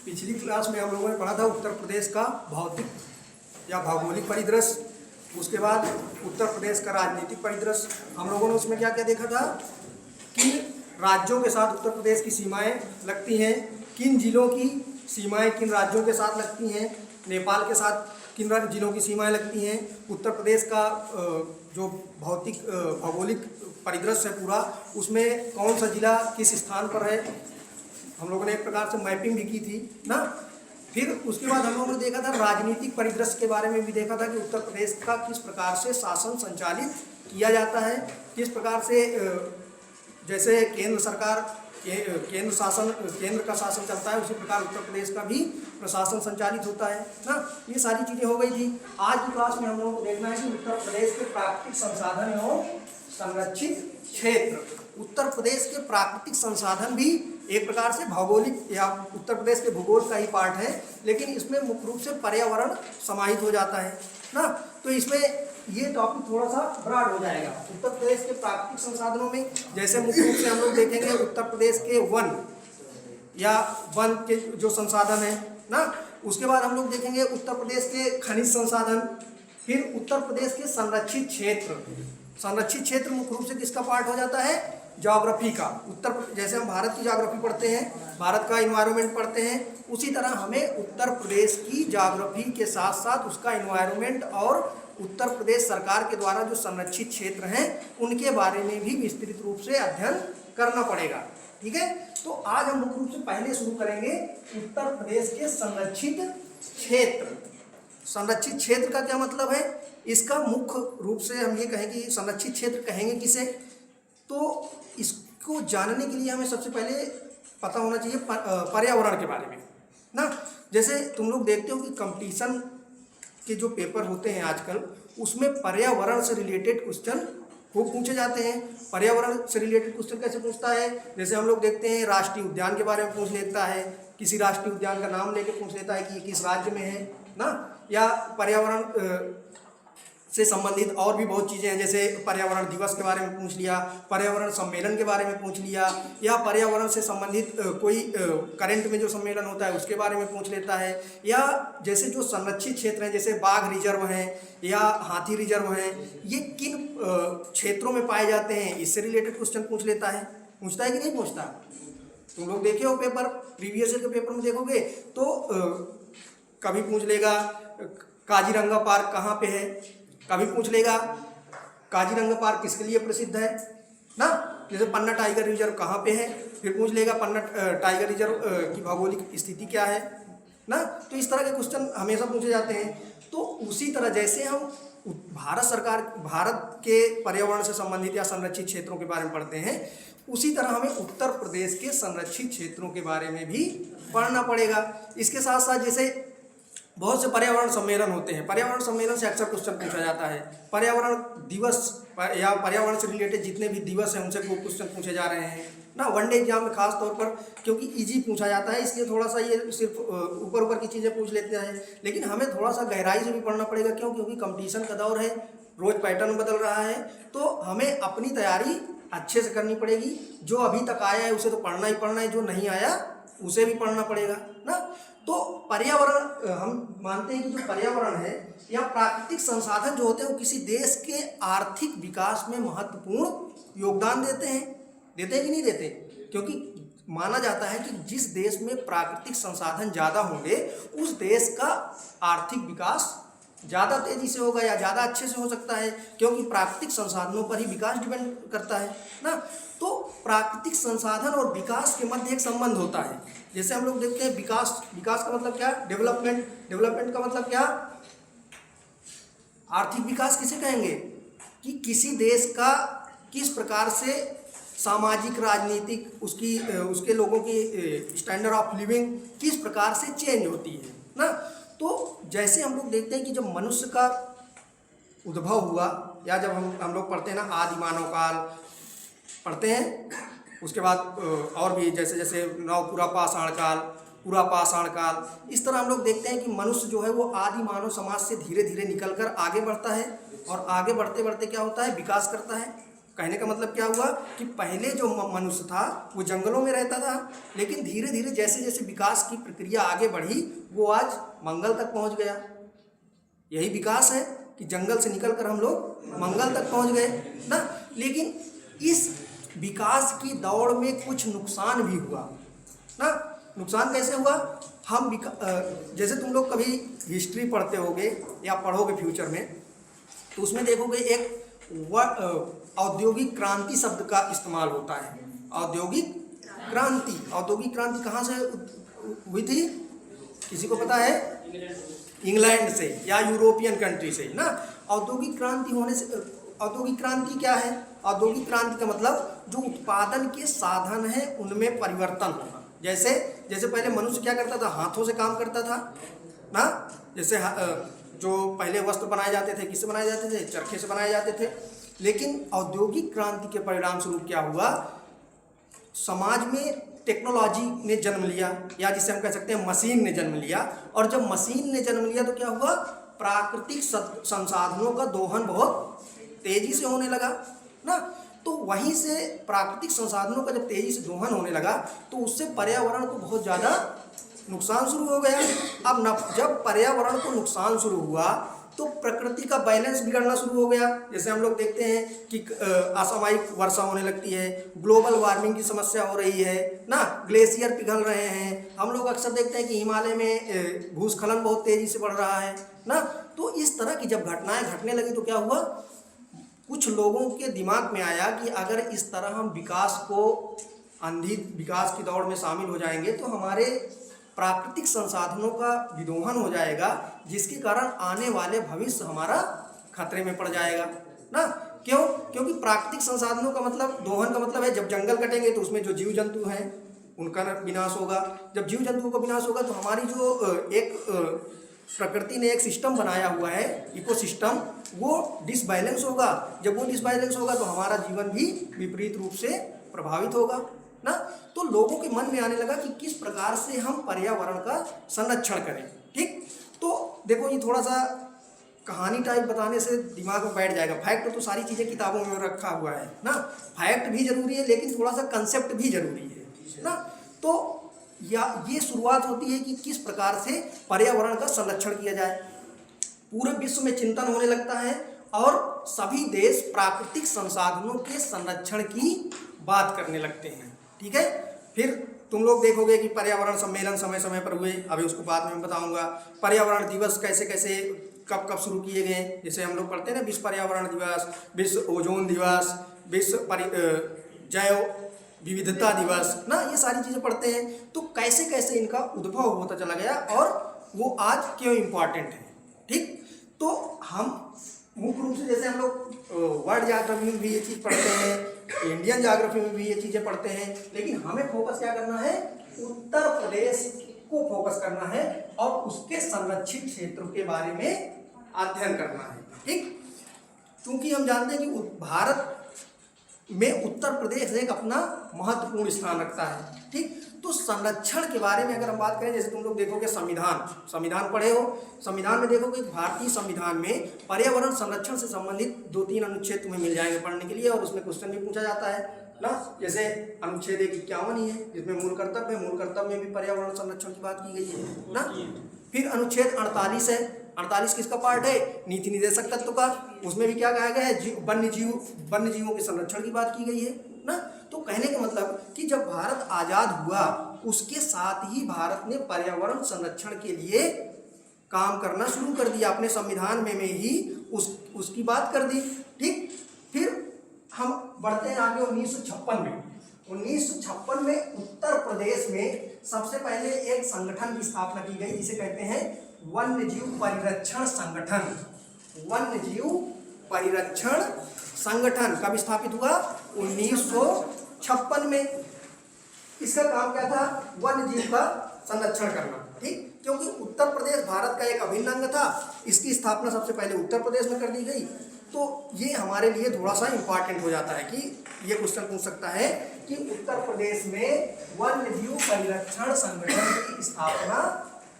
पिछली क्लास में हम लोगों ने पढ़ा था उत्तर प्रदेश का भौतिक या भौगोलिक परिदृश्य, उसके बाद उत्तर प्रदेश का राजनीतिक परिदृश्य। हम लोगों ने उसमें क्या क्या देखा था कि राज्यों के साथ उत्तर प्रदेश की सीमाएं लगती हैं, किन जिलों की सीमाएं किन राज्यों के साथ लगती हैं, नेपाल के साथ किन जिलों की सीमाएं लगती हैं, उत्तर प्रदेश का जो भौतिक भौगोलिक परिदृश्य है पूरा, उसमें कौन सा जिला किस स्थान पर है। हम लोगों ने एक प्रकार से मैपिंग भी की थी ना। फिर उसके बाद हम लोगों ने देखा था राजनीतिक परिदृश्य के बारे में भी देखा था कि उत्तर प्रदेश का किस प्रकार से शासन संचालित किया जाता है, किस प्रकार से जैसे केंद्र सरकार केंद्र का शासन चलता है, उसी प्रकार उत्तर प्रदेश का भी प्रशासन संचालित होता है ना। ये सारी चीज़ें हो गई थी। आज की क्लास में हम लोगों को देखना है कि उत्तर प्रदेश के प्राकृतिक संसाधन एवं संरक्षित क्षेत्र। उत्तर प्रदेश के प्राकृतिक संसाधन भी एक प्रकार से भौगोलिक या उत्तर प्रदेश के भूगोल का ही पार्ट है, लेकिन इसमें मुख्य रूप से पर्यावरण समाहित हो जाता है ना। तो इसमें ये टॉपिक थोड़ा सा ब्रॉड हो जाएगा। उत्तर प्रदेश के प्राकृतिक संसाधनों में जैसे मुख्य रूप से हम लोग देखेंगे उत्तर प्रदेश के वन के जो संसाधन है ना। उसके बाद हम लोग देखेंगे उत्तर प्रदेश के खनिज संसाधन, फिर उत्तर प्रदेश के संरक्षित क्षेत्र। संरक्षित क्षेत्र मुख्य रूप से किसका पार्ट हो जाता है? ज्योग्राफी का। जैसे हम भारत की ज्योग्राफी पढ़ते हैं, भारत का इन्वायरमेंट पढ़ते हैं, उसी तरह हमें उत्तर प्रदेश की ज्योग्राफी के साथ साथ उसका इन्वायरमेंट और उत्तर प्रदेश सरकार के द्वारा जो संरक्षित क्षेत्र हैं उनके बारे में भी विस्तृत रूप से अध्ययन करना पड़ेगा। ठीक है, तो आज हम मुख्य रूप से पहले शुरू करेंगे उत्तर प्रदेश के संरक्षित क्षेत्र। संरक्षित क्षेत्र का क्या मतलब है? इसका मुख्य रूप से हम ये कहें कि संरक्षित क्षेत्र कहेंगे किसे, तो इसको जानने के लिए हमें सबसे पहले पता होना चाहिए पर्यावरण के बारे में ना। जैसे तुम लोग देखते हो कि कंपटीशन के जो पेपर होते हैं आजकल, उसमें पर्यावरण से रिलेटेड क्वेश्चन खूब पूछे जाते हैं। पर्यावरण से रिलेटेड क्वेश्चन कैसे पूछता है? जैसे हम लोग देखते हैं राष्ट्रीय उद्यान के बारे में पूछ लेता है, किसी राष्ट्रीय उद्यान का नाम लेके पूछ लेता है कि किस राज्य में है ना। या पर्यावरण से संबंधित और भी बहुत चीज़ें हैं, जैसे पर्यावरण दिवस के बारे में पूछ लिया, पर्यावरण सम्मेलन के बारे में पूछ लिया, या पर्यावरण से संबंधित कोई करंट में जो सम्मेलन होता है उसके बारे में पूछ लेता है। या जैसे जो संरक्षित क्षेत्र हैं, जैसे बाघ रिजर्व हैं या हाथी रिजर्व हैं, ये किन क्षेत्रों में पाए जाते हैं, इससे रिलेटेड क्वेश्चन पूछ लेता है। पूछता है कि नहीं पूछता? तुम लोग देखे हो पेपर, प्रीवियस ईयर के पेपर में देखोगे तो कभी पूछ लेगा काजीरंगा पार्क कहाँ पे है, कभी पूछ लेगा काजीरंगा पार्क किसके लिए प्रसिद्ध है ना। जैसे पन्ना टाइगर रिजर्व कहाँ पे है, फिर पूछ लेगा पन्ना टाइगर रिजर्व की भौगोलिक स्थिति क्या है ना। तो इस तरह के क्वेश्चन हमेशा पूछे जाते हैं। तो उसी तरह जैसे हम भारत के पर्यावरण से संबंधित या संरक्षित क्षेत्रों के बारे में पढ़ते हैं, उसी तरह हमें उत्तर प्रदेश के संरक्षित क्षेत्रों के बारे में भी पढ़ना पड़ेगा। इसके साथ साथ जैसे बहुत से पर्यावरण सम्मेलन होते हैं, पर्यावरण सम्मेलन से अक्सर क्वेश्चन पूछा जाता है। पर्यावरण दिवस या पर्यावरण से रिलेटेड जितने भी दिवस हैं उनसे क्वेश्चन पूछे जा रहे हैं ना। वनडे एग्जाम में खास तौर पर क्योंकि इजी पूछा जाता है, इसलिए थोड़ा सा ये सिर्फ ऊपर ऊपर की चीज़ें पूछ लेते हैं, लेकिन हमें थोड़ा सा गहराई से भी पढ़ना पड़ेगा। क्यों? क्योंकि कंपटीशन का दौर है, रोज पैटर्न बदल रहा है, तो हमें अपनी तैयारी अच्छे से करनी पड़ेगी। जो अभी तक आया है उसे तो पढ़ना ही पढ़ना है, जो नहीं आया उसे भी पढ़ना पड़ेगा ना। तो पर्यावरण, हम मानते हैं कि जो पर्यावरण है या प्राकृतिक संसाधन जो होते हैं वो किसी देश के आर्थिक विकास में महत्वपूर्ण योगदान देते हैं कि नहीं देते? क्योंकि माना जाता है कि जिस देश में प्राकृतिक संसाधन ज़्यादा होंगे उस देश का आर्थिक विकास ज़्यादा तेज़ी से होगा या ज़्यादा अच्छे से हो सकता है, क्योंकि प्राकृतिक संसाधनों पर ही विकास डिपेंड करता है ना। तो प्राकृतिक संसाधन और विकास के मध्य एक संबंध होता है। जैसे हम लोग देखते हैं विकास का मतलब क्या? डेवलपमेंट का मतलब क्या? आर्थिक विकास किसे कहेंगे? कि किसी देश का किस प्रकार से सामाजिक राजनीतिक उसके लोगों की स्टैंडर्ड ऑफ लिविंग किस प्रकार से चेंज होती है ना। तो जैसे हम लोग देखते हैं कि जब मनुष्य का उद्भव हुआ, या जब हम लोग पढ़ते हैं ना आदि मानव काल पढ़ते हैं, उसके बाद और भी जैसे जैसे नवपुरा पाषाण काल, इस तरह हम लोग देखते हैं कि मनुष्य जो है वो आदि मानव समाज से धीरे धीरे निकलकर आगे बढ़ता है, और आगे बढ़ते बढ़ते क्या होता है? विकास करता है कहने का मतलब क्या हुआ कि पहले जो मनुष्य था वो जंगलों में रहता था, लेकिन धीरे धीरे जैसे जैसे विकास की प्रक्रिया आगे बढ़ी वो आज मंगल तक पहुंच गया। यही विकास है कि जंगल से निकलकर हम लोग मंगल तक पहुंच गए ना। लेकिन इस विकास की दौड़ में कुछ नुकसान भी हुआ ना। नुकसान कैसे हुआ? हम जैसे तुम लोग कभी हिस्ट्री पढ़ते होगे या पढ़ोगे फ्यूचर में, तो उसमें देखोगे एक औद्योगिक क्रांति शब्द का इस्तेमाल होता है। औद्योगिक क्रांति कहाँ से हुई थी? किसी को पता है? इंग्लैंड से या यूरोपियन कंट्री से ना। औद्योगिक क्रांति होने से, औद्योगिक क्रांति क्या है? औद्योगिक क्रांति का मतलब जो उत्पादन के साधन है उनमें परिवर्तन होना। जैसे पहले मनुष्य क्या करता था? हाथों से काम करता था ना। जैसे जो पहले वस्त्र बनाए जाते थे, किससे बनाए जाते थे? चरखे से बनाए जाते थे। लेकिन औद्योगिक क्रांति के परिणाम स्वरूप क्या हुआ? समाज में टेक्नोलॉजी ने जन्म लिया, या जिसे हम कह सकते हैं मशीन ने जन्म लिया। और जब मशीन ने जन्म लिया तो क्या हुआ? प्राकृतिक संसाधनों का दोहन बहुत तेजी से होने लगा ना। तो वहीं से प्राकृतिक संसाधनों का जब तेजी से दोहन होने लगा तो उससे पर्यावरण को बहुत ज़्यादा नुकसान शुरू हो गया। अब जब पर्यावरण को नुकसान शुरू हुआ तो प्रकृति का बैलेंस बिगड़ना शुरू हो गया। जैसे हम लोग देखते हैं कि असामयिक वर्षा होने लगती है, ग्लोबल वार्मिंग की समस्या हो रही है ना, ग्लेशियर पिघल रहे हैं। हम लोग अक्सर देखते हैं कि हिमालय में भूस्खलन बहुत तेजी से बढ़ रहा है ना। तो इस तरह की जब घटनाएं घटने लगी तो क्या हुआ? कुछ लोगों के दिमाग में आया कि अगर इस तरह हम विकास की दौड़ में शामिल हो जाएंगे तो हमारे प्राकृतिक संसाधनों का विदोहन हो जाएगा, जिसके कारण आने वाले भविष्य हमारा खतरे में पड़ जाएगा ना। क्यों? क्योंकि प्राकृतिक संसाधनों का मतलब, दोहन का मतलब है जब जंगल कटेंगे तो उसमें जो जीव जंतु हैं उनका विनाश होगा। जब जीव जंतुओं का विनाश होगा तो हमारी जो प्रकृति ने एक सिस्टम बनाया हुआ है, इकोसिस्टम, वो डिसबैलेंस होगा। जब वो डिसबैलेंस होगा तो हमारा जीवन भी विपरीत रूप से प्रभावित होगा ना। तो लोगों के मन में आने लगा कि किस प्रकार से हम पर्यावरण का संरक्षण करें। ठीक, तो देखो ये थोड़ा सा कहानी टाइप बताने से दिमाग में बैठ जाएगा। फैक्ट तो सारी चीज़ें किताबों में रखा हुआ है ना, फैक्ट भी जरूरी है लेकिन थोड़ा सा कंसेप्ट भी जरूरी है ना। तो ये शुरुआत होती है कि किस प्रकार से पर्यावरण का संरक्षण किया जाए। पूरे विश्व में चिंतन होने लगता है और सभी देश प्राकृतिक संसाधनों के संरक्षण की बात करने लगते हैं। ठीक है, फिर तुम लोग देखोगे कि पर्यावरण सम्मेलन समय समय पर हुए, अभी उसको बाद में बताऊंगा। पर्यावरण दिवस कैसे कैसे कब कब शुरू किए गए, जैसे हम लोग पढ़ते हैं ना, विश्व पर्यावरण दिवस, विश्व ओजोन दिवस, विश्व जैव विविधता दिवस ना, ये सारी चीज़ें पढ़ते हैं। तो कैसे कैसे इनका उद्भव होता चला गया और वो आज क्यों इम्पॉर्टेंट है। ठीक, तो हम मुख्य रूप से जैसे हम लोग वर्ल्ड ज्योग्राफी में भी ये चीज़ पढ़ते हैं, इंडियन ज्योग्राफी में भी ये चीज़ें पढ़ते हैं, लेकिन हमें फोकस क्या करना है? उत्तर प्रदेश को फोकस करना है और उसके संरक्षित क्षेत्रों के बारे में अध्ययन करना है। ठीक, क्योंकि हम जानते हैं कि भारत में उत्तर प्रदेश एक अपना महत्वपूर्ण स्थान रखता है। ठीक, तो संरक्षण के बारे में अगर हम बात करें, जैसे तुम लोग देखोगे संविधान पढ़े हो, संविधान में देखोगे भारतीय संविधान में पर्यावरण संरक्षण से संबंधित 2-3 अनुच्छेद तुम्हें मिल जाएंगे पढ़ने के लिए, और उसमें क्वेश्चन भी पूछा जाता है ना। जैसे अनुच्छेद 51 ही है जिसमें मूल कर्तव्य में भी पर्यावरण संरक्षण की बात की गई है ना। फिर अनुच्छेद 48 है, 48 किसका पार्ट है? नीति निर्देशक तत्व का। उसमें भी क्या कहा गया है? वन्य जीवों के संरक्षण की बात की गई है ना। तो कहने का मतलब कि जब भारत आज़ाद हुआ उसके साथ ही भारत ने पर्यावरण संरक्षण के लिए काम करना शुरू कर दिया, अपने संविधान में ही उसकी बात कर दी। ठीक, फिर हम बढ़ते हैं आगे 1956 में। 1956 में उत्तर प्रदेश में सबसे पहले एक संगठन की स्थापना की गई जिसे कहते हैं वन्यजीव परिरक्षण संगठन। वन्यजीव परिरक्षण संगठन कब स्थापित हुआ? 1956 में। इसका काम क्या था? वन्यजीव का संरक्षण करना। ठीक, क्योंकि उत्तर प्रदेश भारत का एक अभिन्न अंग था, इसकी स्थापना सबसे पहले उत्तर प्रदेश में कर दी गई। तो ये हमारे लिए थोड़ा सा इम्पॉर्टेंट हो जाता है कि ये क्वेश्चन पूछ सकता है कि उत्तर प्रदेश में वन्यजीव परिरक्षण संगठन की स्थापना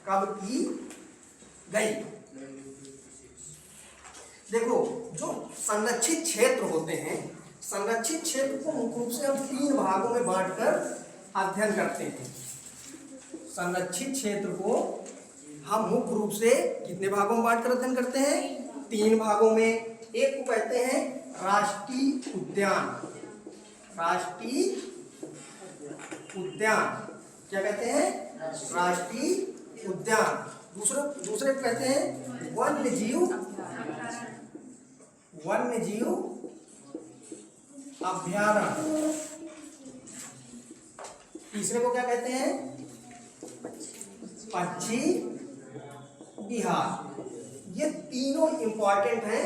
कब की गई। देखो, जो संरक्षित क्षेत्र होते हैं, संरक्षित क्षेत्र को मुख्य रूप से हम 3 भागों में बांटकर अध्ययन करते हैं। संरक्षित क्षेत्र को हम मुख्य रूप से कितने भागों में बांटकर अध्ययन करते हैं? 3 भागों में। एक को कहते हैं राष्ट्रीय उद्यान। राष्ट्रीय उद्यान क्या कहते हैं? राष्ट्रीय उद्यान। दूसरे को कहते हैं वन्यजीव अभयारण्य। तीसरे को क्या कहते हैं? पक्षी विहार। ये तीनों इंपॉर्टेंट हैं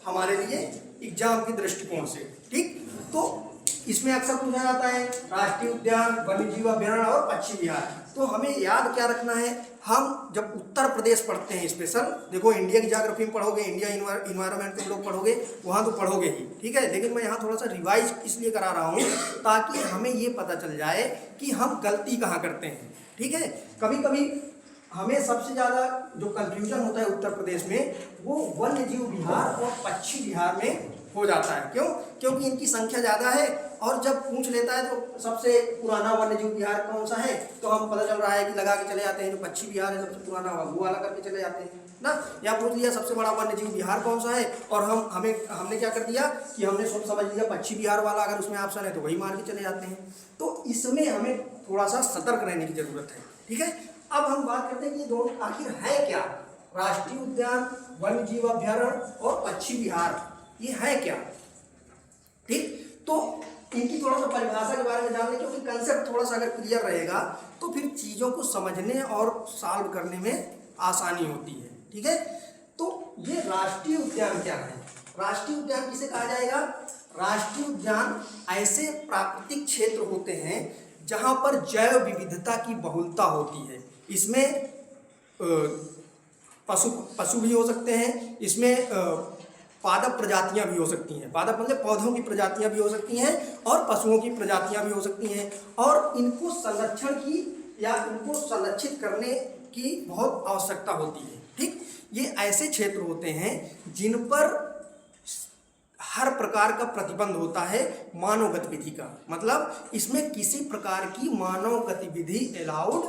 हमारे लिए एग्जाम के दृष्टिकोण से। ठीक, तो इसमें अक्सर पूछा जाता है राष्ट्रीय उद्यान, वन्यजीव अभयारण्य और पक्षी विहार। तो हमें याद क्या रखना है? हम जब उत्तर प्रदेश पढ़ते हैं स्पेशल, देखो इंडिया की ज्योग्राफी में पढ़ोगे, इंडिया इन्वायरमेंट में लोग पढ़ोगे, वहाँ तो पढ़ोगे ही, ठीक है। लेकिन मैं यहाँ थोड़ा सा रिवाइज इसलिए करा रहा हूँ ताकि हमें ये पता चल जाए कि हम गलती कहाँ करते हैं। ठीक है, कभी कभी हमें सबसे ज़्यादा जो कंफ्यूजन होता है उत्तर प्रदेश में वो वन्यजीव विहार और पक्षी विहार में हो जाता है। क्यों? क्योंकि इनकी संख्या ज़्यादा है और जब पूछ लेता है तो सबसे पुराना वन्यजीव विहार कौन सा है, तो हम पता चल रहा है कि लगा के चले जाते हैं जो पक्षी विहार है सबसे पुराना वो वाला करके चले जाते हैं ना। या पूछ लिया सबसे बड़ा वन्यजीव विहार कौन सा है और हमने क्या कर दिया कि हमने समझ लिया पक्षी विहार वाला, अगर उसमें ऑप्शन है तो वही मान के चले जाते हैं। तो इसमें हमें थोड़ा सा सतर्क रहने की जरूरत है। ठीक है, अब हम बात करते हैं कि ये दोनों आखिर है क्या? राष्ट्रीय उद्यान, वन्यजीव अभयारण्य और पक्षी विहार, ये है क्या? ठीक, तो इनकी थोड़ा सा परिभाषा के बारे में जान लें, क्योंकि कंसेप्ट थोड़ा सा अगर क्लियर रहेगा तो फिर चीज़ों को समझने और सॉल्व करने में आसानी होती है। ठीक है, तो ये राष्ट्रीय उद्यान क्या है? राष्ट्रीय उद्यान किसे कहा जाएगा? राष्ट्रीय उद्यान ऐसे प्राकृतिक क्षेत्र होते हैं जहाँ पर जैव विविधता की बहुलता होती है। इसमें पशु भी हो सकते हैं, इसमें पादप प्रजातियां भी हो सकती हैं। पादप मतलब पौधों की प्रजातियां भी हो सकती हैं और पशुओं की प्रजातियां भी हो सकती हैं, और इनको संरक्षण की या इनको संरक्षित करने की बहुत आवश्यकता होती है। ठीक, ये ऐसे क्षेत्र होते हैं जिन पर हर प्रकार का प्रतिबंध होता है मानव गतिविधि का। मतलब इसमें किसी प्रकार की मानव गतिविधि अलाउड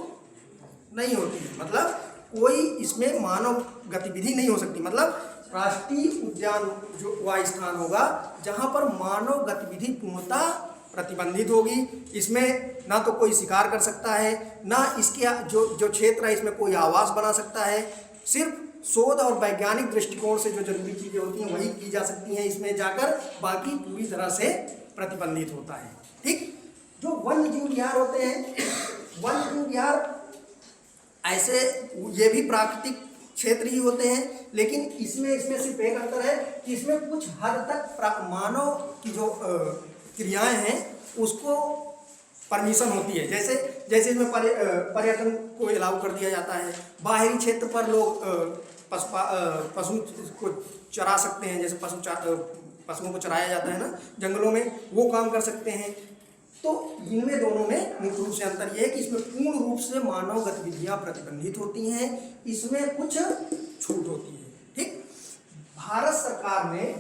नहीं होती है। मतलब कोई इसमें मानव गतिविधि नहीं हो सकती। मतलब राष्ट्रीय उद्यान जो वह स्थान होगा जहाँ पर मानव गतिविधि पूर्णतः प्रतिबंधित होगी। इसमें ना तो कोई शिकार कर सकता है, ना इसके जो क्षेत्र है इसमें कोई आवास बना सकता है। सिर्फ शोध और वैज्ञानिक दृष्टिकोण से जो जरूरी चीज़ें होती हैं वही की जा सकती हैं इसमें जाकर, बाकी पूरी तरह से प्रतिबंधित होता है। ठीक, जो वन्यजीव विहार होते हैं, वन्यजीव विहार ऐसे ये भी प्राकृतिक क्षेत्र ही होते हैं, लेकिन इसमें सिर्फ एक अंतर है कि इसमें कुछ हद तक मानव की जो क्रियाएं हैं उसको परमिशन होती है। जैसे इसमें पर्यटन को अलाउ कर दिया जाता है। बाहरी क्षेत्र पर लोग पशु को चरा सकते हैं, जैसे पशुओं को चराया जाता है ना जंगलों में, वो काम कर सकते हैं। तो इनमें दोनों में मुख्य रूप से अंतर यह है कि इसमें पूर्ण रूप से मानव गतिविधियां प्रतिबंधित होती हैं, इसमें कुछ छूट होती है। ठीक, भारत सरकार ने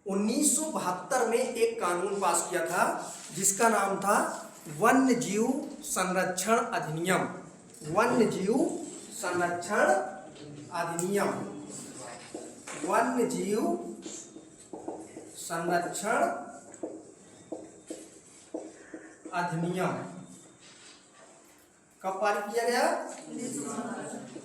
1972 में एक कानून पास किया था जिसका नाम था वन्यजीव संरक्षण अधिनियम। वन्यजीव संरक्षण अधिनियम, वन्यजीव संरक्षण अधिनियम कब पारित किया गया?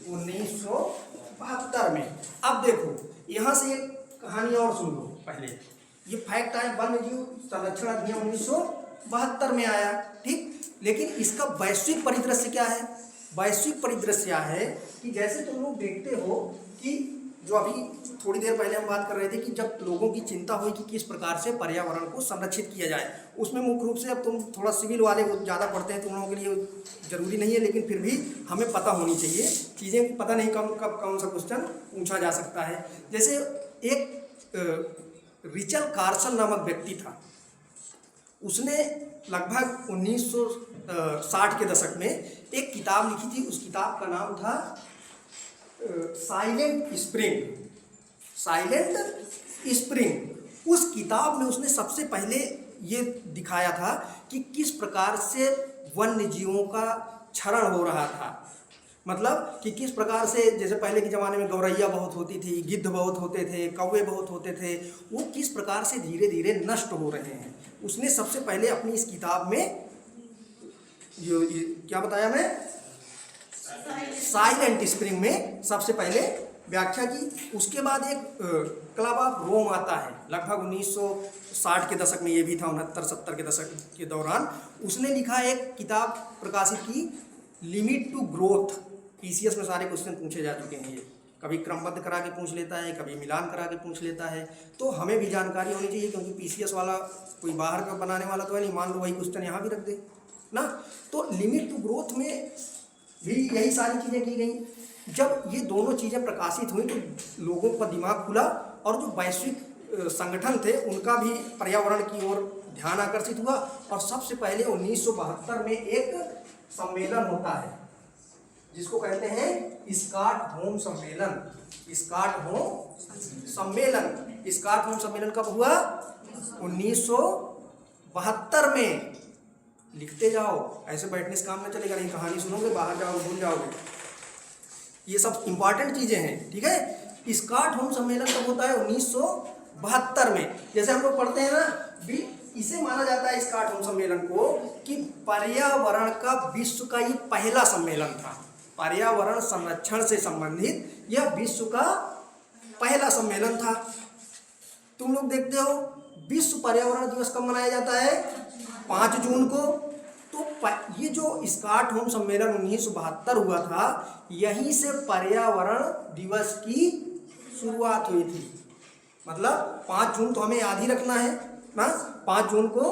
1972 में। अब देखो यहां से एक कहानी और सुन लो पहले। ये फैक्ट है, वन्यजीव संरक्षण अधिनियम 1972 में आया। ठीक, लेकिन इसका वैश्विक परिदृश्य क्या है? वैश्विक परिदृश्य है कि जैसे तुम लोग देखते हो कि जो अभी थोड़ी देर पहले हम बात कर रहे थे कि जब लोगों की चिंता हुई कि किस प्रकार से पर्यावरण को संरक्षित किया जाए, उसमें मुख्य रूप से अब तुम थोड़ा सिविल वाले को ज़्यादा पढ़ते हैं, तुम लोगों के लिए जरूरी नहीं है, लेकिन फिर भी हमें पता होनी चाहिए चीज़ें। पता नहीं कब कौन सा क्वेश्चन पूछा जा सकता है। जैसे एक रिचर्ड कार्सन नामक व्यक्ति था, उसने लगभग 1960 के दशक में एक किताब लिखी थी। उस किताब का नाम था साइलेंट स्प्रिंग। Silent spring. उस किताब में उसने सबसे पहले ये दिखाया था कि किस प्रकार से वन्य जीवों का क्षरण हो रहा था। मतलब कि किस प्रकार से, जैसे पहले के ज़माने में गौरैया बहुत होती थी, गिद्ध बहुत होते थे, कौवे बहुत होते थे, वो किस प्रकार से धीरे धीरे नष्ट हो रहे हैं। उसने सबसे पहले अपनी इस किताब में ये क्या बताया मैं, साइलेंट स्प्रिंग में सबसे पहले व्याख्या की। उसके बाद एक क्लब ऑफ रोम आता है, लगभग 1960 के दशक में ये भी था, 69-70 के दशक के दौरान उसने लिखा एक किताब प्रकाशित की, लिमिट टू ग्रोथ। पीसीएस में सारे क्वेश्चन पूछे जा चुके हैं, ये कभी क्रमबद्ध करा के पूछ लेता है, कभी मिलान करा के पूछ लेता है, तो हमें भी जानकारी होनी चाहिए, क्योंकि पीसीएस वाला कोई बाहर का बनाने वाला तो है नहीं, मान लो वही क्वेश्चन यहाँ भी रख दे ना। तो लिमिट टू ग्रोथ में भी यही सारी चीज़ें की गई। जब ये दोनों चीज़ें प्रकाशित हुई तो लोगों का दिमाग खुला, और जो वैश्विक संगठन थे उनका भी पर्यावरण की ओर ध्यान आकर्षित हुआ। और सबसे पहले 1972 में एक सम्मेलन होता है जिसको कहते हैं स्टॉकहोम सम्मेलन। स्टॉकहोम सम्मेलन कब हुआ? 1972 में। लिखते जाओ, ऐसे बैठने से काम न चलेगा, नहीं कहानी सुनोगे बाहर जाओगे भूल जाओगे। ये सब इंपॉर्टेंट चीजें हैं, ठीक है। स्टॉकहोम सम्मेलन कब होता है? 1972 में। जैसे हम लोग पढ़ते हैं ना, इसे माना जाता है स्टॉकहोम सम्मेलन को कि पर्यावरण का विश्व का ये पहला सम्मेलन था। पर्यावरण संरक्षण से संबंधित यह विश्व का पहला सम्मेलन था। तुम लोग देखते हो विश्व पर्यावरण दिवस कब मनाया जाता है? 5 जून को। तो ये जो स्टॉकहोम सम्मेलन 1972 हुआ था, यहीं से पर्यावरण दिवस की शुरुआत हुई थी। मतलब 5 जून तो हमें याद ही रखना है ना, 5 जून को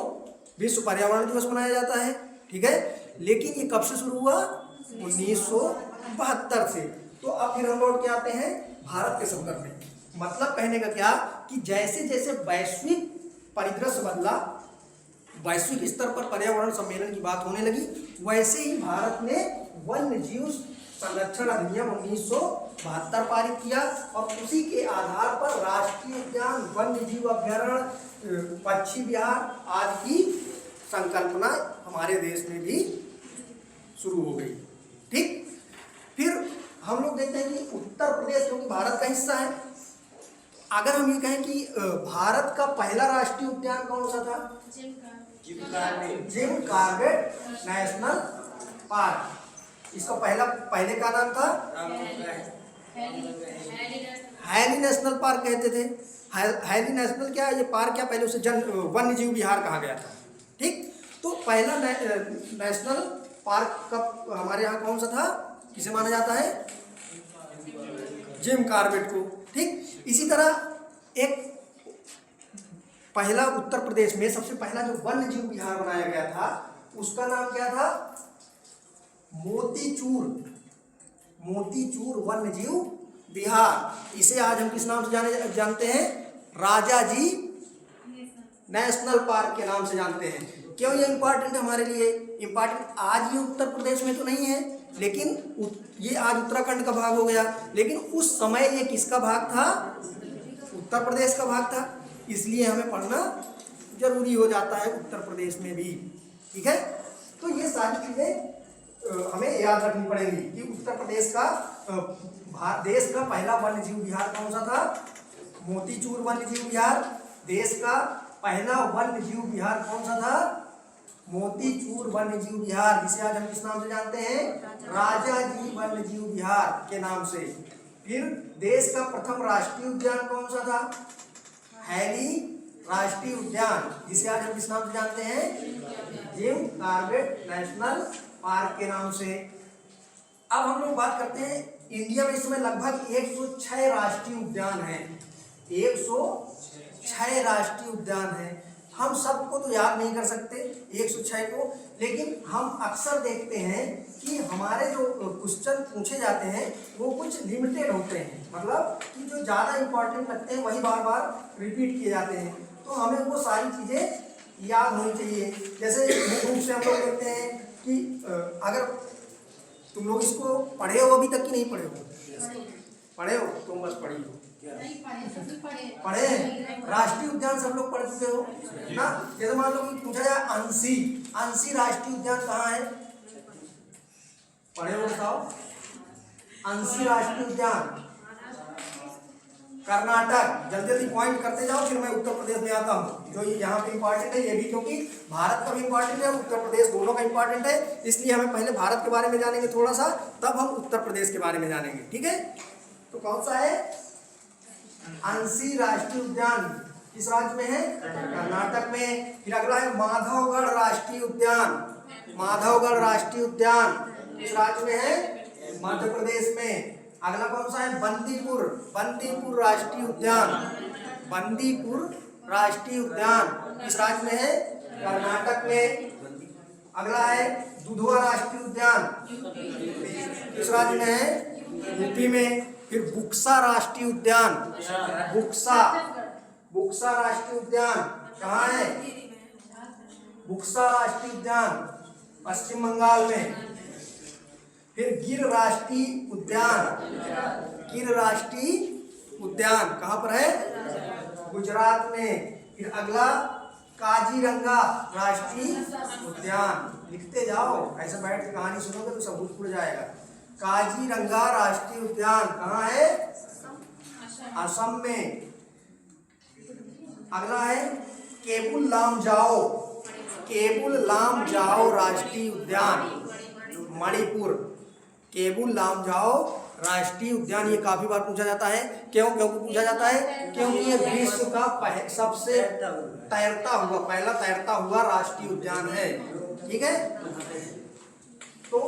विश्व पर्यावरण दिवस मनाया जाता है, ठीक है। लेकिन ये कब से शुरू हुआ? 1972 से। तो अब फिर हम लौट के आते हैं भारत के संदर्भ में। मतलब कहने का क्या कि जैसे जैसे वैश्विक परिदृश्य बदला, वैश्विक स्तर पर पर्यावरण सम्मेलन की बात होने लगी, वैसे ही भारत ने वन्य जीव संरक्षण अधिनियम 1972 पारित किया। और उसी के आधार पर राष्ट्रीय उद्यान, वन्य जीव अभ्यारण्य, पक्षी विहार आदि की संकल्पना हमारे देश में भी शुरू हो गई, ठीक। फिर हम लोग देखते हैं कि उत्तर प्रदेश क्योंकि भारत का हिस्सा है, अगर हम ये कहें कि भारत का पहला राष्ट्रीय उद्यान कौन सा था? Jim Corbett national park. इसका पहले का नाम था हैली नेशनल पार्क कहते थे। हैली नेशनल क्या, ये पार्क क्या, पहले उसे वन्य जीव विहार कहा गया था, ठीक। तो पहला नेशनल पार्क कब हमारे यहाँ कौन सा था, किसे माना जाता है? जिम कॉर्बेट को, ठीक। इसी तरह एक पहला उत्तर प्रदेश में सबसे पहला जो वन्य जीव विहार बनाया गया था उसका नाम क्या था? मोतीचूर वन्य जीव विहार। इसे आज हम किस नाम से जानते हैं? राजाजी नेशनल पार्क के नाम से जानते हैं। क्यों ये इंपॉर्टेंट है हमारे लिए? इंपॉर्टेंट आज ये उत्तर प्रदेश में तो नहीं है, लेकिन ये आज उत्तराखंड का भाग हो गया, लेकिन उस समय ये किसका भाग था? उत्तर प्रदेश का भाग था। इसलिए हमें पढ़ना जरूरी हो जाता है उत्तर प्रदेश में भी, ठीक है। तो ये सारी चीजें हमें याद रखनी पड़ेंगी कि उत्तर प्रदेश का देश का पहला वन्य जीव विहार कौन सा था? मोतीचूर वन्य जीव विहार। देश का पहला वन्य जीव विहार कौन सा था? मोतीचूर वन्य जीव विहार, जिसे आज हम किस नाम से जानते हैं? राजाजी वन्य जीव विहार के नाम से। फिर देश का प्रथम राष्ट्रीय उद्यान कौन सा था? हैली राष्ट्रीय उद्यान, जिसे आज हम किस नाम से जानते हैं? जिम कॉर्बेट नेशनल पार्क के नाम से। अब हम लोग बात करते हैं, इंडिया में इस समय लगभग 106 राष्ट्रीय उद्यान हैं। 106 राष्ट्रीय उद्यान हैं। हम सबको तो याद नहीं कर सकते 106 को, लेकिन हम अक्सर देखते हैं कि हमारे जो क्वेश्चन पूछे जाते हैं वो कुछ लिमिटेड होते हैं, मतलब कि जो ज़्यादा इंपॉर्टेंट लगते हैं वही बार बार रिपीट किए जाते हैं। तो हमें वो सारी चीज़ें याद होनी चाहिए। जैसे मुख्य रूप से हम लोग देखते हैं कि अगर तुम लोग इसको पढ़े हो अभी तक कि नहीं पढ़े हो? पढ़े हो? तुम बस पढ़ी हो। पढ़े? राष्ट्रीय उद्यान सब लोग पढ़ चुके हो ना। जैसे मान लो कि पूछा जाए अंशी, अंशी राष्ट्रीय उद्यान कहाँ है? पढ़े हो बताओ। अंशी राष्ट्रीय उद्यान कर्नाटक। जल्दी जल्दी पॉइंट करते जाओ, फिर मैं उत्तर प्रदेश में आता हूँ। जो यहाँ पे इंपॉर्टेंट है ये भी, क्योंकि भारत का भी इंपॉर्टेंट है, उत्तर प्रदेश दोनों का इंपॉर्टेंट है। इसलिए हमें पहले भारत के बारे में जानेंगे थोड़ा सा, तब हम उत्तर प्रदेश के बारे में जानेंगे। ठीक है, तो कौन सा है? अंशी राष्ट्रीय उद्यान किस राज्य में है? कर्नाटक में। फिर अगला है माधवगढ़ राष्ट्रीय उद्यान। माधवगढ़ राष्ट्रीय उद्यान किस राज्य में है? मध्य प्रदेश में। अगला कौन सा है? बंदीपुर। बंदीपुर राष्ट्रीय उद्यान। बंदीपुर राष्ट्रीय उद्यान किस राज्य में है? कर्नाटक में। अगला है दुधवा राष्ट्रीय उद्यान किस राज्य में है? यूपी में। फिर बुक्सा राष्ट्रीय उद्यान, बुक्सा, बुक्सा राष्ट्रीय उद्यान कहाँ है? बुक्सा राष्ट्रीय उद्यान पश्चिम बंगाल में। फिर गिर राष्ट्रीय उद्यान, गिर राष्ट्रीय उद्यान कहाँ पर है? गुजरात में। फिर अगला काजीरंगा राष्ट्रीय उद्यान। लिखते जाओ, ऐसे बैठ के कहानी सुनोगे तो सब भूल जाएगा। काजीरंगा राष्ट्रीय उद्यान कहाँ है? असम में। अगला है केबुल लामजाओ, केबुल लामजाओ राष्ट्रीय उद्यान मणिपुर। केबुल लामजाओ राष्ट्रीय उद्यान, ये काफी बार पूछा जाता है। क्यों पूछा जाता है? क्योंकि ये विश्व का सबसे तैरता हुआ, पहला तैरता हुआ राष्ट्रीय उद्यान है। ठीक है, तो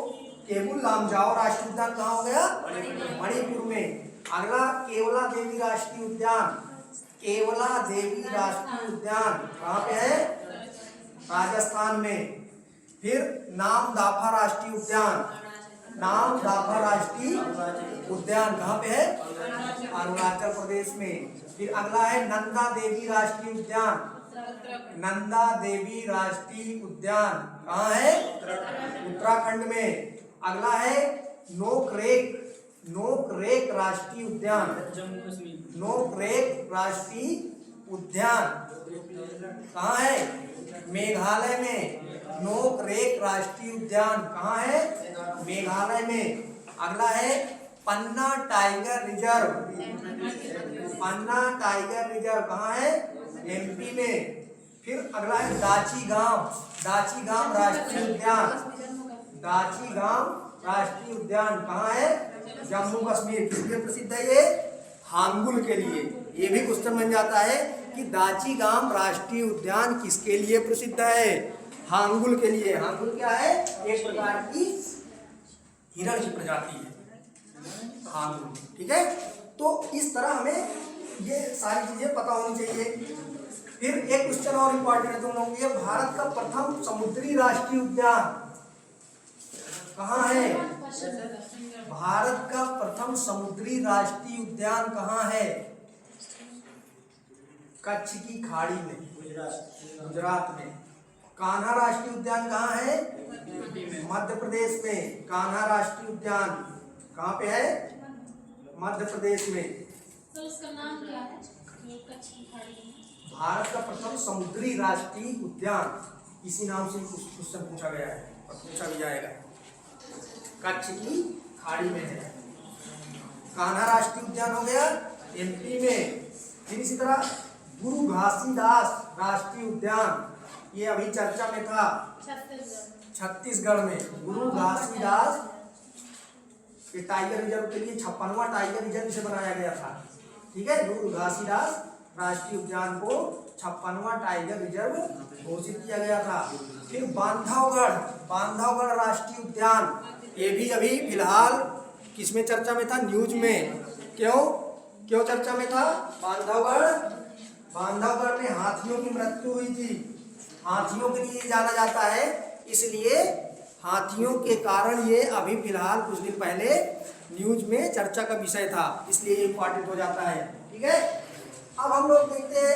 केबुल लामजाओ राष्ट्रीय उद्यान कहाँ हो गया? मणिपुर में। अगला केवला देवी राष्ट्रीय उद्यान, केवला देवी राष्ट्रीय उद्यान कहाँ पे है? राजस्थान में। फिर नामदाफा राष्ट्रीय उद्यान, नामदाफा राष्ट्रीय उद्यान कहाँ पे है? अरुणाचल प्रदेश में। फिर अगला है नंदा देवी राष्ट्रीय उद्यान, नंदा देवी राष्ट्रीय उद्यान कहाँ है? उत्तराखंड में। अगला है नोकरेक, नोकरेक राष्ट्रीय उद्यान, नोकरेक राष्ट्रीय उद्यान कहाँ है? मेघालय में। नोकरेक राष्ट्रीय उद्यान कहाँ है? मेघालय में। अगला है पन्ना टाइगर रिजर्व, पन्ना टाइगर रिजर्व कहाँ है? एमपी में। फिर अगला है दाचीगाम, दाचीगाम राष्ट्रीय उद्यान, दाचीगाम राष्ट्रीय उद्यान कहाँ है? जम्मू कश्मीर। किस लिए प्रसिद्ध है ये? हांगुल के लिए। ये भी क्वेश्चन बन जाता है कि दाचीगाम राष्ट्रीय उद्यान किसके लिए प्रसिद्ध है? हांगुल के लिए। हांगुल क्या है? एक प्रकार की हिरण की प्रजाति है हांगुल। ठीक है, तो इस तरह हमें ये सारी चीजें पता होनी चाहिए। फिर एक क्वेश्चन और इम्पोर्टेंट है तुम लोगों के लिए, भारत का प्रथम समुद्री राष्ट्रीय उद्यान कहाँ है? भारत का प्रथम समुद्री राष्ट्रीय उद्यान कहाँ है? कच्छ की खाड़ी में, गुजरात में। कान्हा राष्ट्रीय उद्यान कहाँ है? मध्य प्रदेश में। कान्हा राष्ट्रीय उद्यान कहाँ पे है? मध्य प्रदेश में। तो उसका नाम क्या है? कच्छ की खाड़ी में। भारत का प्रथम समुद्री राष्ट्रीय उद्यान, इसी नाम से क्वेश्चन पूछा गया है और पूछा भी जाएगा। कच्छ की खाड़ी में है। कान्हा राष्ट्रीय उद्यान हो गया एमपी में। फिर इसी तरह गुरु घासीदास राष्ट्रीय उद्यान, ये अभी चर्चा में था, छत्तीसगढ़ में। गुरु घासीदास ये टाइगर रिजर्व के लिए 56वां टाइगर रिजर्व इसे बनाया गया था। ठीक है, गुरु घासीदास राष्ट्रीय उद्यान को 56वां टाइगर रिजर्व घोषित किया गया था। फिर बांधवगढ़, बांधवगढ़ राष्ट्रीय उद्यान, ये भी अभी फिलहाल किसमें चर्चा में था? न्यूज में। क्यों चर्चा में था? बांधवगढ़, बांधवगढ़ में हाथियों की मृत्यु हुई थी। हाथियों के लिए जाना जाता है, इसलिए हाथियों के कारण ये अभी फिलहाल कुछ दिन पहले न्यूज में चर्चा का विषय था, इसलिए ये इम्पोर्टेंट हो जाता है। ठीक है, अब हम लोग देखते हैं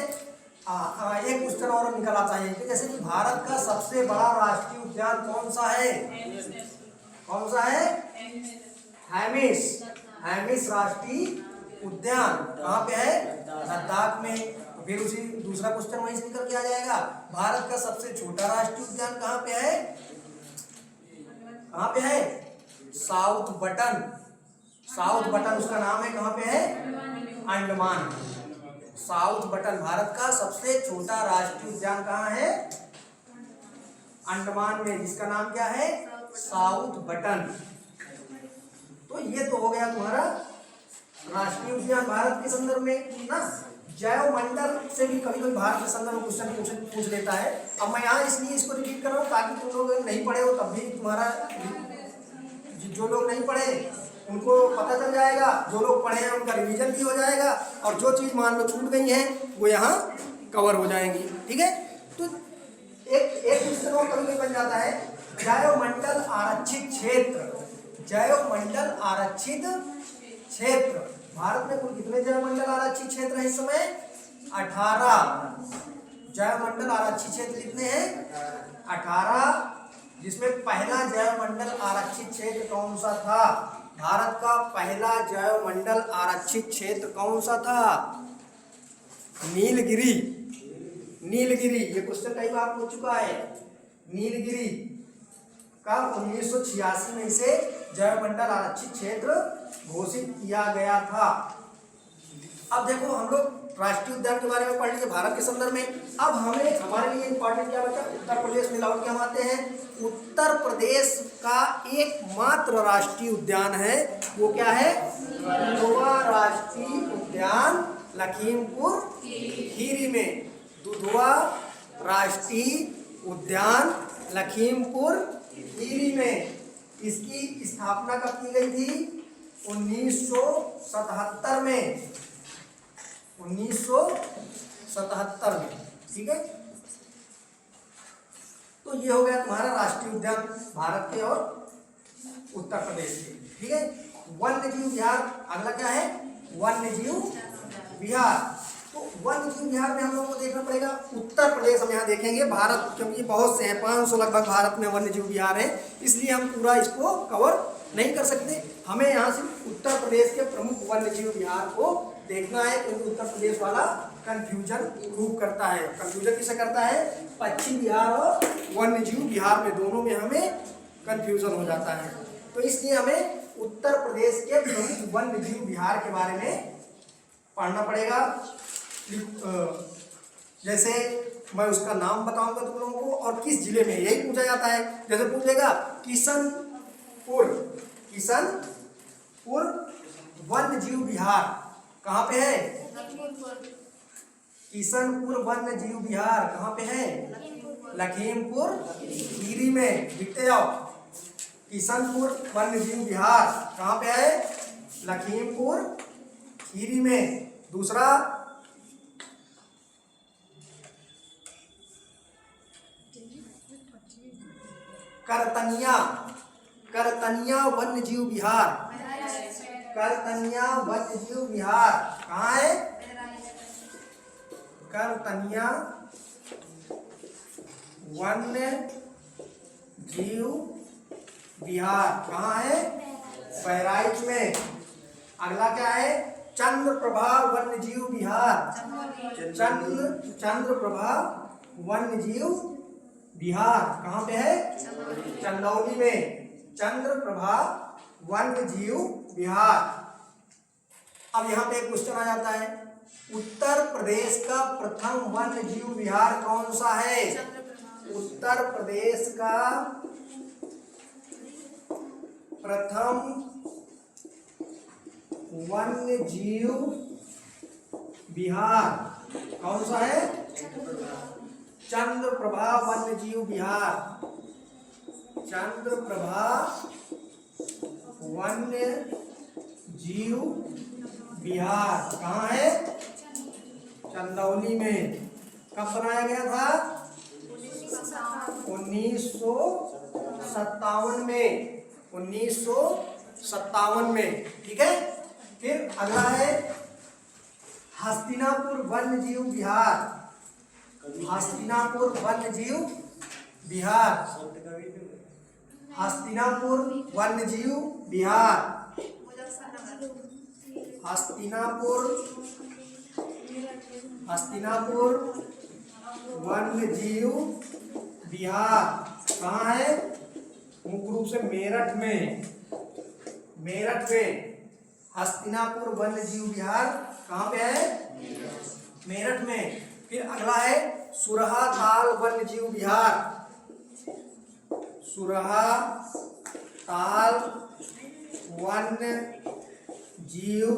एक क्वेश्चन और निकल आता है कि जैसे कि भारत का सबसे बड़ा राष्ट्रीय उद्यान कौन सा है? कौन सा है? हेमिस, हेमिस राष्ट्रीय उद्यान कहाँ पे है? लद्दाख में। तो फिर उसी दूसरा क्वेश्चन वहीं से निकल के आ जाएगा। भारत का सबसे छोटा राष्ट्रीय उद्यान कहाँ पे है? कहाँ पे है? South button. साउथ बटन उसका नाम है। कहाँ पे है? अंडमान। साउथ बटन भारत का सबसे छोटा राष्ट्रीय उद्यान कहाँ है? अंडमान में, जिसका नाम क्या है? South button. तो ये तो हो गया तुम्हारा राष्ट्रीय उद्यान भारत के संदर्भ में ना। जैव मंडल से भी कभी कभी भारत के संदर्भ में क्वेश्चन पूछ लेता है। अब मैं यहाँ इसलिए इसको रिपीट कर रहा हूँ ताकि तुम लोग नहीं पढ़े हो तब भी तुम्हारा, जो लोग नहीं पढ़े उनको पता चल जाएगा, जो लोग पढ़े हैं उनका रिवीजन भी हो जाएगा, और जो चीज़ मान लो छूट गई है वो यहाँ कवर हो जाएंगी। ठीक है, तो एक क्वेश्चन और कभी बन जाता है, जैव मंडल आरक्षित क्षेत्र। जैव मंडल आरक्षित क्षेत्र, भारत में कुल कितने जैव मंडल आरक्षित क्षेत्र है इस समय? 18 जैव मंडल आरक्षित क्षेत्र कितने हैं? 18, जिसमें पहला जैव मंडल आरक्षित क्षेत्र कौन सा था? भारत का पहला जैव मंडल आरक्षित क्षेत्र कौन सा था? नीलगिरी। नीलगिरी, ये क्वेश्चन कई बार हो चुका है। नीलगिरी का 1986 में इसे जैव मंडल आरक्षित क्षेत्र घोषित किया गया था। अब देखो हम लोग राष्ट्रीय उद्यान के बारे में पढ़ लिए भारत के संदर्भ में। अब हमें हमारे लिए इंपॉर्टेंट क्या बचा? उत्तर प्रदेश में लौट के हम आते हैं। उत्तर प्रदेश का एकमात्र राष्ट्रीय उद्यान है, वो क्या है? दुधवा राष्ट्रीय उद्यान लखीमपुर खीरी में। दुधवा राष्ट्रीय उद्यान लखीमपुर खीरी में। इसकी स्थापना कब की गई थी? 1977 में। 1977 में। ठीक है, तो ये हो गया तुम्हारा राष्ट्रीय उद्यान भारत के और उत्तर प्रदेश के। ठीक है, वन्य जीव विहार अगला क्या है? वन्य जीव विहार। तो वन्य जीव विहार में हम लोगों को देखना पड़ेगा उत्तर प्रदेश। हम यहाँ देखेंगे भारत, क्योंकि बहुत से हैं, 500 लगभग भारत में वन्य जीव विहार है, इसलिए हम पूरा इसको कवर नहीं कर सकते। हमें यहाँ सिर्फ उत्तर प्रदेश के प्रमुख वन्य जीव विहार को देखना है, क्योंकि उत्तर प्रदेश वाला कंफ्यूजन खूब करता है। कंफ्यूजन किसे करता है? पक्षी विहार और वन्य जीव विहार में, दोनों में हमें कंफ्यूजन हो जाता है। तो इसलिए हमें उत्तर प्रदेश के प्रमुख वन्य जीव विहार के बारे में पढ़ना पड़ेगा। जैसे मैं उसका नाम बताऊंगा तुम लोगों को, और किस जिले में, यही पूछा जाता है। जैसे पूछ लेगा किशनपुर। किशनपुर वन्य जीव विहार कहाँ पे है? किशनपुर वन्य जीव विहार कहाँ पे है? लखीमपुर खीरी में। लिखते जाओ, किशनपुर वन्य जीव विहार कहाँ पे है? लखीमपुर खीरी में। दूसरा, करतनिया। करतनिया वन्य जीव विहार। करतनिया वन्य जीव विहार कहाँ है? करतनिया वन्य जीव विहार कहाँ है? बहराइच में। अगला क्या है? चंद्रप्रभा वन्य जीव विहार। चंद्रप्रभा वन्य जीव विहार कहाँ पे है? चंदौली में। चंद्रप्रभा वन्य जीव विहार। अब यहाँ पे एक क्वेश्चन आ जाता है, उत्तर प्रदेश का प्रथम वन्य जीव विहार कौन सा है? उत्तर प्रदेश का प्रथम वन्य जीव विहार कौन सा है? चंद्रप्रभा वन्य जीव विहार। चंद्रप्रभा वन्य जीव विहार कहाँ है? चंदौली में। कब बनाया गया था? 1957 में। 1957 में। ठीक है, फिर अगला है हस्तिनापुर वन्य जीव विहार। हस्तिनापुर वन्य जीव विहार। हस्तिनापुर वन्य जीव विहार हस्तिनापुर वन्य जीव विहार कहाँ है? मुख्य रूप से मेरठ में हस्तिनापुर वन्य जीव विहार कहाँ पे है? मेरठ में। फिर अगला है सुरहा ताल वन्य जीव विहार। सुरहा ताल वन्य जीव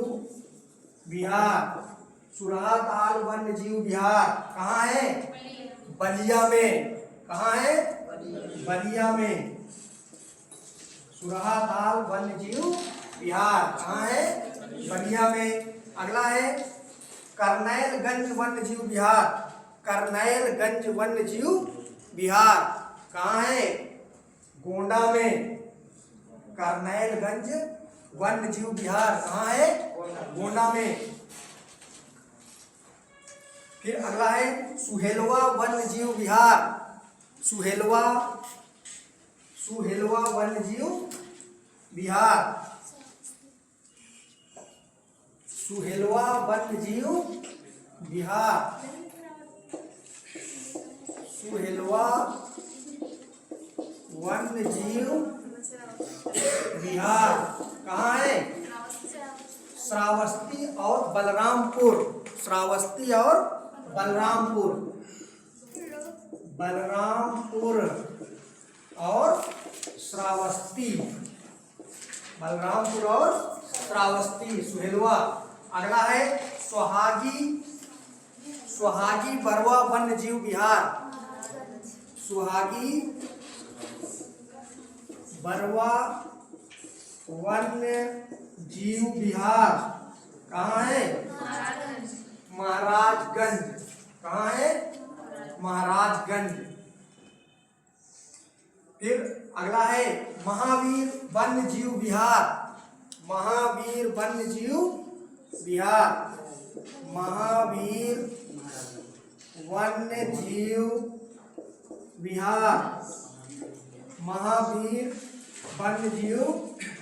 विहार कहाँ है? बलिया में। कहाँ है? बलिया में। सुरहा ताल वन्य जीव विहार कहाँ है? बलिया में। अगला है करनैलगंज वन्य जीव विहार कहाँ है? गोंडा में। करनैलगंज वन्य जीव विहार कहाँ है? गोंडा में। फिर अगला है सुहेलवा वन्य जीव विहार। सुहेलवा वन्य जीव विहार कहाँ है? श्रावस्ती और बलरामपुर। और श्रावस्ती सुहेलवा। अगला है सुहागी बरवा वन्य जीव विहार। सुहागी बरवा वन्य जीव विहार कहाँ है? महाराजगंज। कहाँ है? महाराजगंज। फिर अगला है महावीर वन्य जीव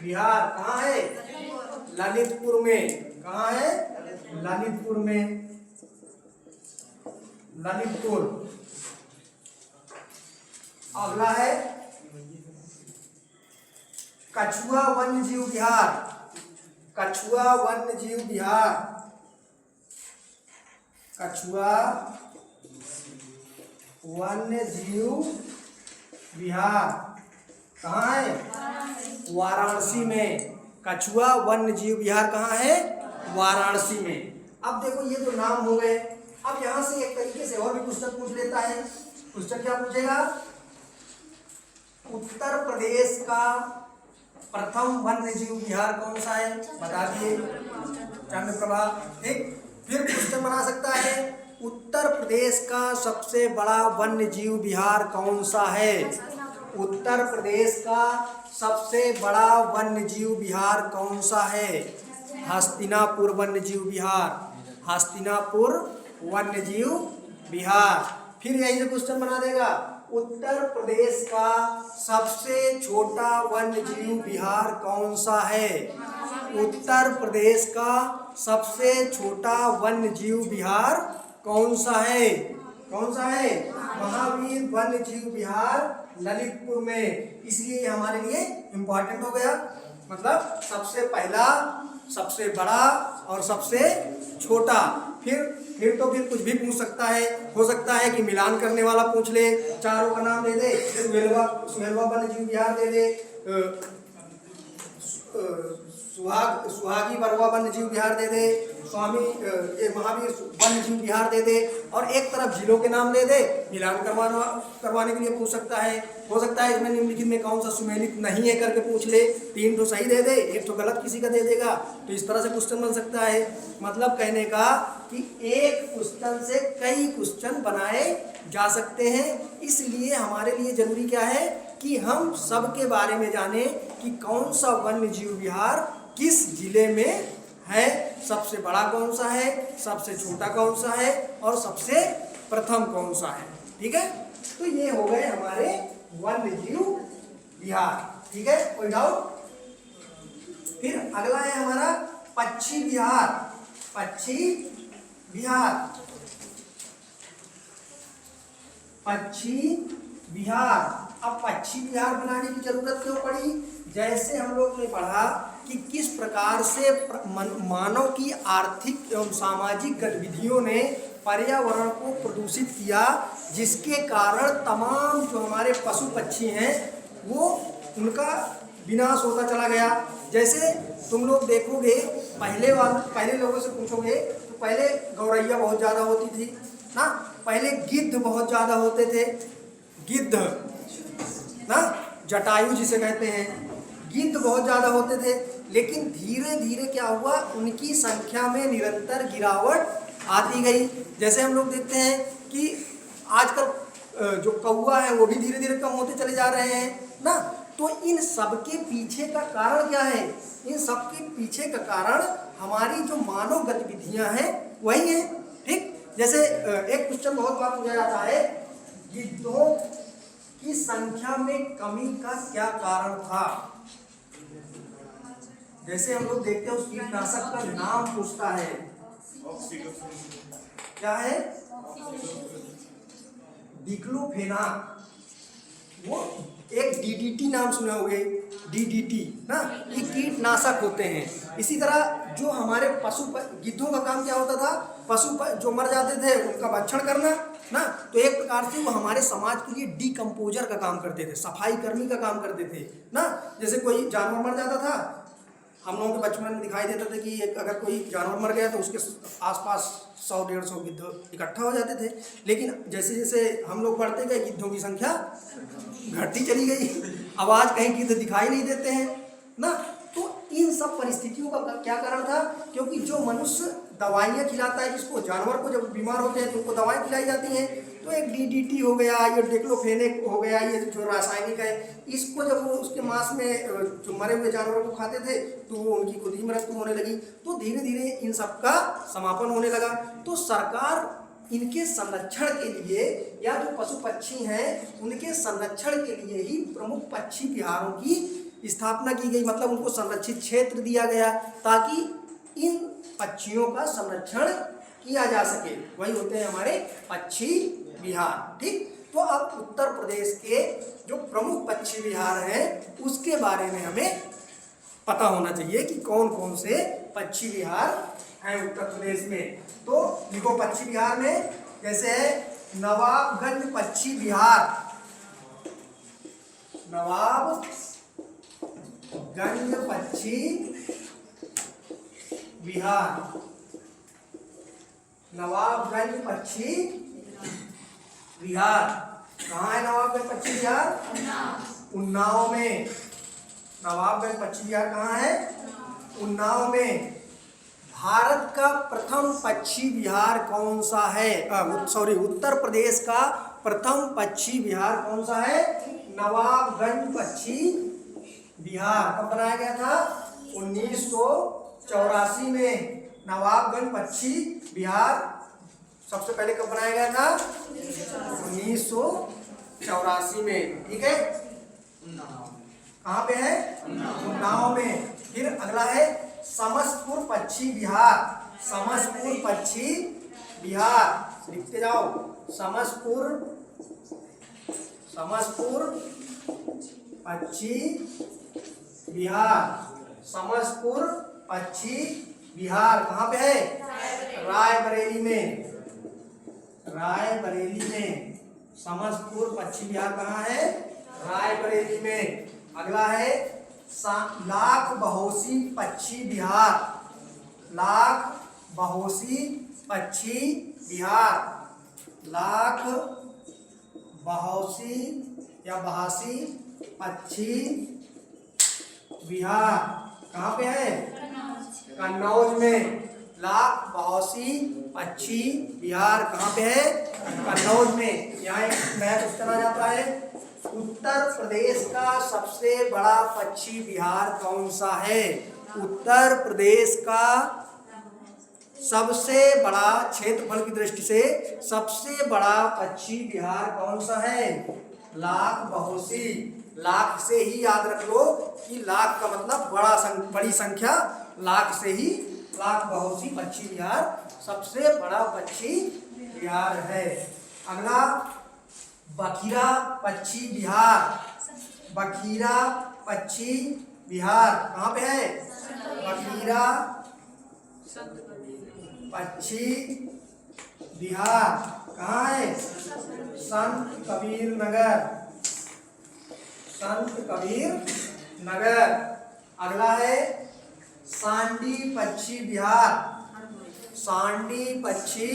विहार कहाँ है? ललितपुर में। कहाँ है? ललितपुर में। अगला है कछुआ वन्य जीव विहार। कहाँ है? वाराणसी में। कछुआ वन्य जीव विहार कहाँ है? वाराणसी में। अब देखो ये तो नाम हो गए। अब यहाँ से एक तरीके से और भी क्वेश्चन पूछ लेता है। क्वेश्चन क्या पूछेगा? उत्तर प्रदेश का प्रथम वन्य जीव विहार कौन सा है? बता दिए, चंद्रप्रभा। ठीक। फिर क्वेश्चन बना सकता है उत्तर प्रदेश का सबसे बड़ा वन्य जीव विहार कौन सा है? उत्तर प्रदेश का सबसे बड़ा वन्य जीव विहार कौन सा है? हस्तिनापुर वन्य जीव विहार। फिर यही से क्वेश्चन बना देगा उत्तर प्रदेश का सबसे छोटा वन्य जीव विहार कौन सा है? उत्तर प्रदेश का सबसे छोटा वन्य जीव विहार कौन सा है? महावीर वन्य जीव विहार ललितपुर में। इसलिए हमारे लिए इम्पोर्टेंट हो गया। मतलब सबसे पहला, सबसे बड़ा और सबसे छोटा। फिर कुछ भी पूछ सकता है। हो सकता है कि मिलान करने वाला पूछ ले, चारों का नाम दे दे। सुहेलवा वन्य जीव विहार दे दे, सुहागी बरवा वन्य जीव विहार दे दे, महावीर वन्य जीव विहार दे दे, और एक तरफ जिलों के नाम दे दे। मिलान करवाने के लिए पूछ सकता है। हो सकता है इसमें निम्नलिखित में कौन सा सुमेलित नहीं है करके पूछ ले। 3 तो सही दे दे, 1 तो गलत किसी का दे देगा। तो इस तरह से क्वेश्चन बन सकता है। मतलब कहने का कि एक क्वेश्चन से कई क्वेश्चन बनाए जा सकते हैं। इसलिए हमारे लिए जरूरी क्या है कि हम सबके बारे में जाने कि कौन सा वन्य जीव विहार किस जिले में है, सबसे बड़ा कौन सा है, सबसे छोटा कौन सा है और सबसे प्रथम कौन सा है। ठीक है, तो ये हो गए हमारे वन्य जीव विहार। ठीक है, कोई डाउट? फिर अगला है हमारा पश्चिम बिहार, पश्चिम बिहार, पश्चिम बिहार। अब पश्चिम बिहार बनाने की जरूरत क्यों पड़ी? जैसे हम लोग ने पढ़ा कि किस प्रकार से मानव की आर्थिक एवं सामाजिक गतिविधियों ने पर्यावरण को प्रदूषित किया, जिसके कारण तमाम जो हमारे पशु पक्षी हैं वो उनका विनाश होता चला गया। जैसे तुम लोग देखोगे, पहले लोगों से पूछोगे तो पहले गौरैया बहुत ज़्यादा होती थी ना, पहले गिद्ध बहुत ज़्यादा होते थे, गिद्ध ना, जटायु जिसे कहते हैं, गिद्ध बहुत ज़्यादा होते थे। लेकिन धीरे धीरे क्या हुआ, उनकी संख्या में निरंतर गिरावट आती गई। जैसे हम लोग देखते हैं कि आजकल जो कौवा है वो भी धीरे धीरे कम होते चले जा रहे हैं ना। तो इन सबके पीछे का कारण क्या है? इन सबके पीछे का कारण हमारी जो मानव गतिविधियां हैं वही है। ठीक, जैसे एक क्वेश्चन बहुत बार पूछा जाता है, गिद्धों की संख्या में कमी का क्या कारण था? जैसे हम लोग देखते हैं उस कीटनाशक का नाम पूछता है, क्या है? डिक्लोफेनाक। वो एक डीडीटी नाम सुने होंगे, डीडीटी ना, ये कीटनाशक होते हैं। इसी तरह जो हमारे गिद्धों का काम क्या होता था, जो मर जाते थे उनका भक्षण करना ना। तो एक प्रकार से वो हमारे समाज के लिए डिकम्पोजर का काम करते थे, सफाई कर्मी का काम करते थे ना। जैसे कोई जानवर मर जाता था, हम लोगों के बचपन में दिखाई देता था कि अगर कोई जानवर मर गया तो उसके आसपास 100-150 गिद्ध इकट्ठा हो जाते थे। लेकिन जैसे जैसे हम लोग बढ़ते गए, गिद्धों की संख्या घटती चली गई। अब आज कहीं गिद्ध दिखाई नहीं देते हैं ना। तो इन सब परिस्थितियों का क्या कारण था? क्योंकि जो मनुष्य दवाइयाँ खिलाता है, जिसको जानवर को जब बीमार होते हैं तो उनको दवाई खिलाई जाती हैं, तो एक डीडीटी हो गया, ये डिक्लोफेनेक हो गया, ये जो रासायनिक है, इसको जब वो उसके मांस में जो मरे हुए जानवरों को खाते थे तो वो उनकी खुद ही मृत्यु होने लगी। तो धीरे धीरे इन सब का समापन होने लगा। तो सरकार इनके संरक्षण के लिए, या जो पशु पक्षी हैं उनके संरक्षण के लिए ही प्रमुख पक्षी विहारों की स्थापना की गई। मतलब उनको संरक्षित क्षेत्र दिया गया ताकि इन पक्षियों का संरक्षण किया जा सके। वही होते हैं हमारे पक्षी विहार। ठीक, तो अब उत्तर प्रदेश के जो प्रमुख पक्षी विहार हैं उसके बारे में हमें पता होना चाहिए कि कौन कौन से पक्षी विहार हैं उत्तर प्रदेश में। तो देखो, पक्षी विहार में जैसे है नवाबगंज पक्षी विहार, नवाबगंज पक्षी विहार, नवाबगंज पक्षी विहार। कहाँ है नवाबगंज पक्षी विहार? उन्नाव में। नवाबगंज पक्षी विहार कहाँ है? उन्नाव में। भारत का प्रथम पक्षी विहार कौन सा है? उत्तर प्रदेश का प्रथम पक्षी विहार कौन सा है? नवाबगंज पक्षी विहार। कब बनाया गया था? 1984 में। नवाबगंज पक्षी विहार सबसे पहले कब बनाया गया था? 1984 में। ठीक है, कहाँ पे है? उन्नाव में। फिर अगला है समसपुर पक्षी विहार, समसपुर पक्षी विहार, लिखते जाओ, समसपुर पक्षी विहार, समसपुर पक्षी विहार। कहाँ पे है? रायबरेली में, रायबरेली में। समसपुर पक्षी विहार कहाँ है? रायबरेली में। अगला है लाख बहोसी पक्षी विहार, लाख बहोसी पक्षी विहार, लाख बहोसी या बहासी पक्षी विहार। कहाँ पे है? कन्नौज में। लाख बहोसी पक्षी विहार कहाँ पे है? कन्नौज में। यहाँ एक नया क्वेश्चन आ जाता है, उत्तर प्रदेश का सबसे बड़ा पक्षी विहार कौन सा है? उत्तर प्रदेश का सबसे बड़ा, क्षेत्रफल की दृष्टि से सबसे बड़ा पक्षी विहार कौन सा है? लाख बहोसी। लाख से ही याद रख लो कि लाख का मतलब बड़ी संख्या लाख से ही लाख बहुसी पक्षी विहार सबसे बड़ा पक्षी विहार है। अगला बखिरा पक्षी विहार। बखिरा पक्षी विहार कहाँ पे है? बखिरा पक्षी विहार कहाँ है? संत कबीर नगर। संत कबीर नगर। अगला है सांडी पक्षी विहार। सांडी पक्षी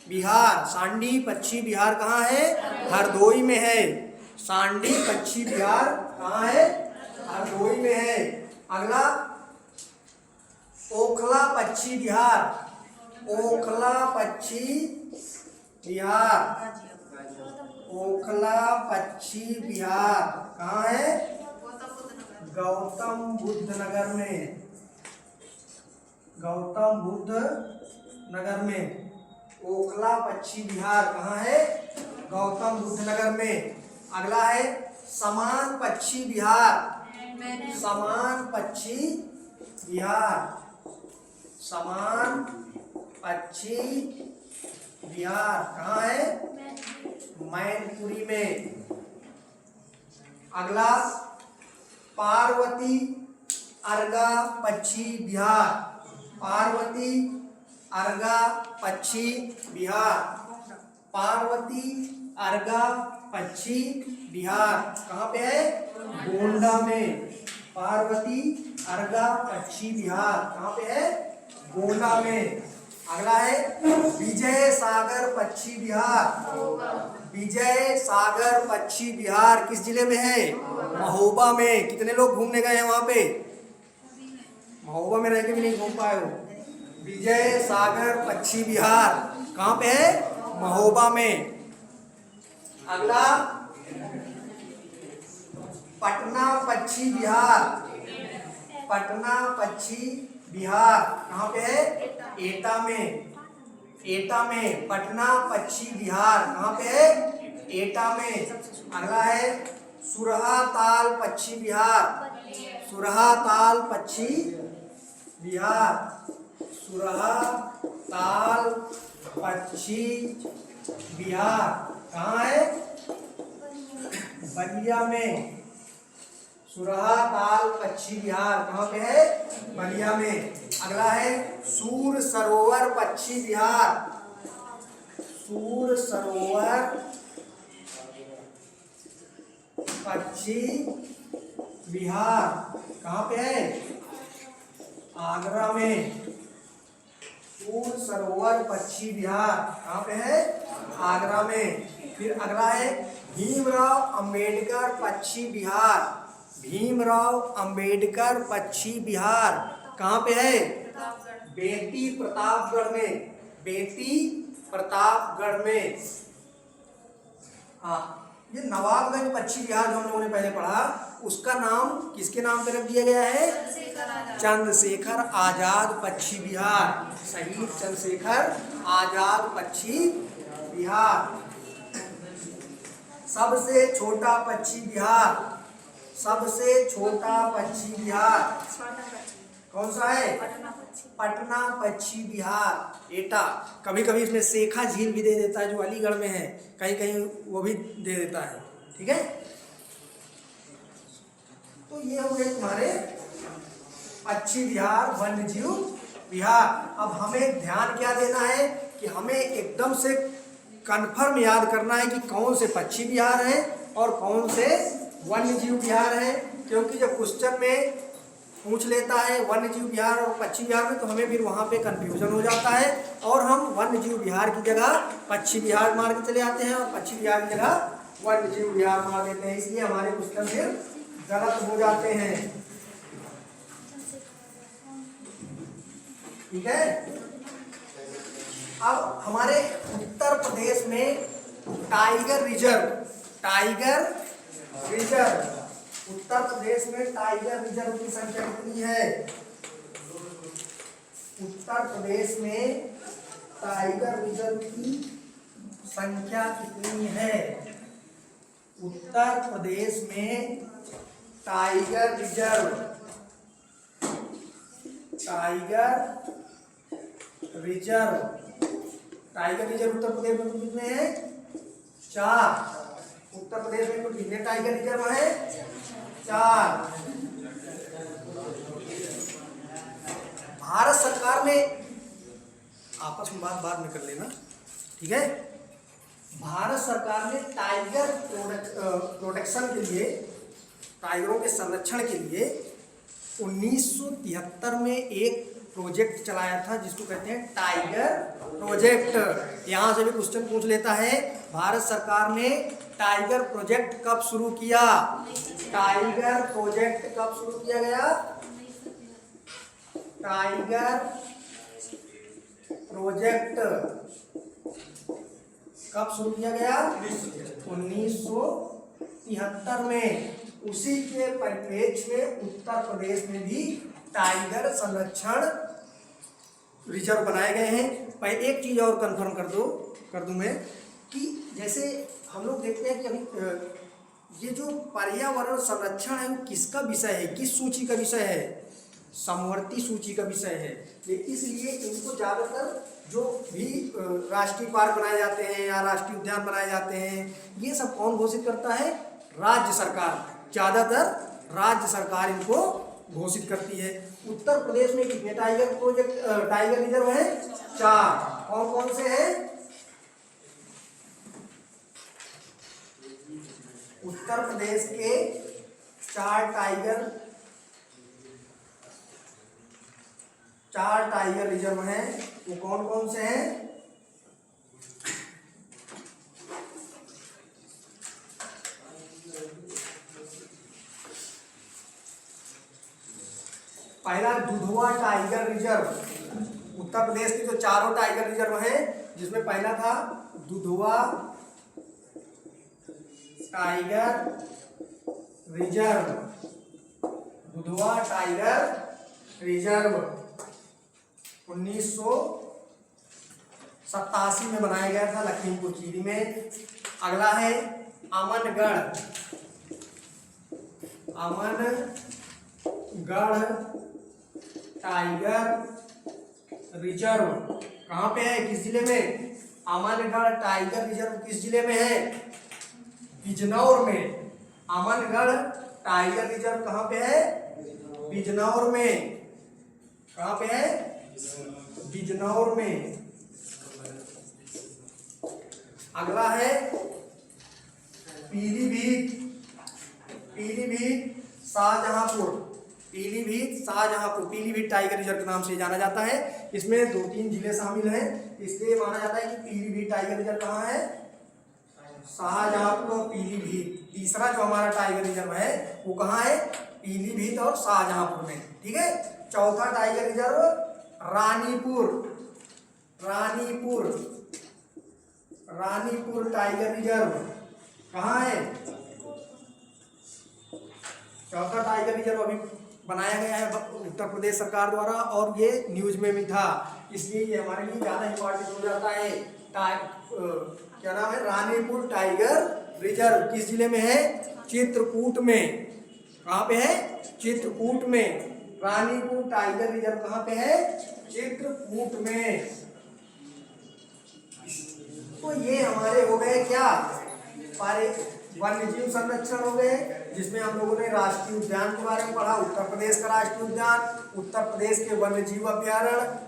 विहार। सांडी पक्षी विहार कहाँ है? हरदोई में है। सांडी पक्षी विहार कहाँ है? हरदोई में है। अगला ओखला पक्षी विहार। ओखला पक्षी विहार। ओखला पक्षी विहार कहाँ है? गौतम बुद्ध नगर में। गौतम बुद्ध नगर में ओखला पक्षी विहार कहाँ है? गौतम बुद्ध नगर में। अगला है समान पक्षी विहार। समान पक्षी विहार। समान पक्षी विहार कहाँ है? मैनपुरी में। अगला पार्वती अर्गा पक्षी विहार। पार्वती अर्गा पक्षी विहार। पार्वती अर्गा पक्षी विहार कहाँ पे है? गोंडा में। पार्वती अर्गा पक्षी विहार कहाँ पे है? गोंडा में। अगला है विजय सागर पक्षी विहार। विजय सागर पक्षी विहार किस जिले में है? महोबा में। कितने लोग घूमने गए हैं वहां पे? महोबा में रह के भी नहीं घूम पाए हो। विजय सागर पक्षी विहार कहाँ पे है? महोबा में। अगला पटना पक्षी विहार। पटना पक्षी विहार कहाँ पे है? एटा में। एटा में पटना पक्षी विहार कहाँ पे है? एटा में। अगला है सुरहा ताल पक्षी विहार। सुरहा ताल पक्षी विहार। सुरहा ताल पक्षी विहार कहाँ है? बलिया में। सुरहा ताल पक्षी विहार कहाँ पे है? बलिया में। अगला है सूर सरोवर पक्षी विहार। सूर सरोवर पक्षी विहार कहाँ पे है? आगरा में। सूर सरोवर पक्षी विहार कहाँ पे है? आगरा में। फिर अगला है भीमराव अंबेडकर पक्षी विहार। भीमराव अंबेडकर पक्षी विहार कहाँ पे है? बेटी प्रतापगढ़ में। बेटी प्रतापगढ़ में। हाँ, ये नवाबगंज पक्षी विहार जो हम लोगों ने पहले पढ़ा, उसका नाम किसके नाम पे रख दिया गया है? चंद्रशेखर आजाद पक्षी विहार। शहीद चंद्रशेखर आजाद पक्षी विहार। सबसे छोटा पक्षी विहार। सबसे छोटा पक्षी विहार कौन सा है? पटना पक्षी विहार एटा। कभी कभी इसमें शेखा झील भी दे देता है जो अलीगढ़ में है, कहीं कहीं वो भी दे देता है। ठीक है, तो ये हो गए तुम्हारे पक्षी विहार, वन्य जीव विहार। अब हमें ध्यान क्या देना है कि हमें एकदम से कन्फर्म याद करना है कि कौन से पक्षी विहार हैं और कौन से वन्य जीव विहार हैं, क्योंकि जब क्वेश्चन में पूछ लेता है वन्य जीव विहार और पक्षी विहार में, तो हमें फिर वहाँ पे कंफ्यूजन हो जाता है और हम वन्य जीव विहार की जगह पक्षी विहार मार के चले आते हैं और पक्षी विहार की जगह वन्य जीव विहार मार देते हैं, इसलिए हमारे क्वेश्चन फिर गलत हो जाते हैं। ठीक है, अब हमारे उत्तर प्रदेश में tiger reserve, tiger reserve, Uttar Pradesh में टाइगर रिजर्व की संख्या कितनी है? उत्तर प्रदेश में टाइगर रिजर्व की संख्या कितनी है? उत्तर प्रदेश में tiger reserve tiger reserve. Tiger reserve Uttar Pradesh में कुल कितने हैं? 4। उत्तर प्रदेश में कुल कितने टाइगर रिजर्व है? 4। भारत सरकार ने, आपस में बात बाद में कर लेना, ठीक है। भारत सरकार ने टाइगर प्रोटेक्शन के लिए, टाइगरों के संरक्षण के लिए 1973 में एक प्रोजेक्ट चलाया था जिसको कहते हैं टाइगर प्रोजेक्ट। यहाँ से भी क्वेश्चन पूछ लेता है, भारत सरकार ने टाइगर प्रोजेक्ट कब शुरू किया? टाइगर प्रोजेक्ट कब शुरू किया गया? टाइगर प्रोजेक्ट कब शुरू किया गया? 1973 में। उसी के परिप्रेक्ष्य में उत्तर प्रदेश में भी टाइगर संरक्षण रिजर्व बनाए गए हैं। पर एक चीज और कंफर्म कर दूं मैं कि जैसे हम लोग देखते हैं कि अभी ये जो पर्यावरण संरक्षण है वो किसका विषय है, किस सूची का विषय है? समवर्ती सूची का विषय है। इसलिए इनको ज़्यादातर जो भी राष्ट्रीय पार्क बनाए जाते हैं या राष्ट्रीय उद्यान बनाए जाते हैं, ये सब कौन घोषित करता है? राज्य सरकार। ज़्यादातर राज्य सरकार इनको घोषित करती है। उत्तर प्रदेश में कितने टाइगर रिजर्व है? 4। कौन कौन से हैं? उत्तर प्रदेश के 4 टाइगर रिजर्व हैं। वो कौन कौन से हैं? पहला दुधवा टाइगर रिजर्व। उत्तर प्रदेश के जो 4 टाइगर रिजर्व हैं, जिसमें पहला था Dudhwa tiger reserve. Dudhwa tiger reserve 1987 में बनाया गया था लखीमपुर खीरी में। अगला है अमनगढ़ टाइगर रिजर्व। कहाँ पे है, किस जिले में? अमनगढ़ टाइगर रिजर्व किस जिले में है? बिजनौर में। अमनगढ़ टाइगर रिजर्व कहाँ पे है? बिजनौर में। कहाँ पे है? बिजनौर में। अगला है पीलीभीत शाहजहांपुर। पीलीभीत टाइगर रिजर्व के नाम से जाना जाता है। इसमें 2-3 जिले शामिल हैं, इसलिए माना जाता है कि पीलीभीत टाइगर रिजर्व कहाँ है? शाहजहांपुर और पीलीभीत। तीसरा जो हमारा टाइगर रिजर्व है वो कहाँ है? पीलीभीत और शाहजहांपुर में, ठीक है। चौथा tiger reserve Ranipur tiger reserve कहाँ है? चौथा टाइगर रिजर्व अभी बनाया गया है उत्तर प्रदेश सरकार द्वारा और ये न्यूज में भी था, इसलिए ये हमारे लिए ज़्यादा इंपॉर्टेंट हो जाता है। क्या नाम है? रानीपुर टाइगर रिजर्व किस जिले में है? चित्रकूट में। कहाँ पे है? चित्रकूट में। रानीपुर टाइगर रिजर्व कहाँ पे है? चित्रकूट में। तो ये हमारे हो गए क्या? वन्य जीव संरक्षण हो गए, जिसमें हम लोगों ने राष्ट्रीय उद्यान के बारे में पढ़ा। उत्तर प्रदेश का राष्ट्रीय उद्यान, उत्तर प्रदेश के वन्य जीव अभ्यारण्य,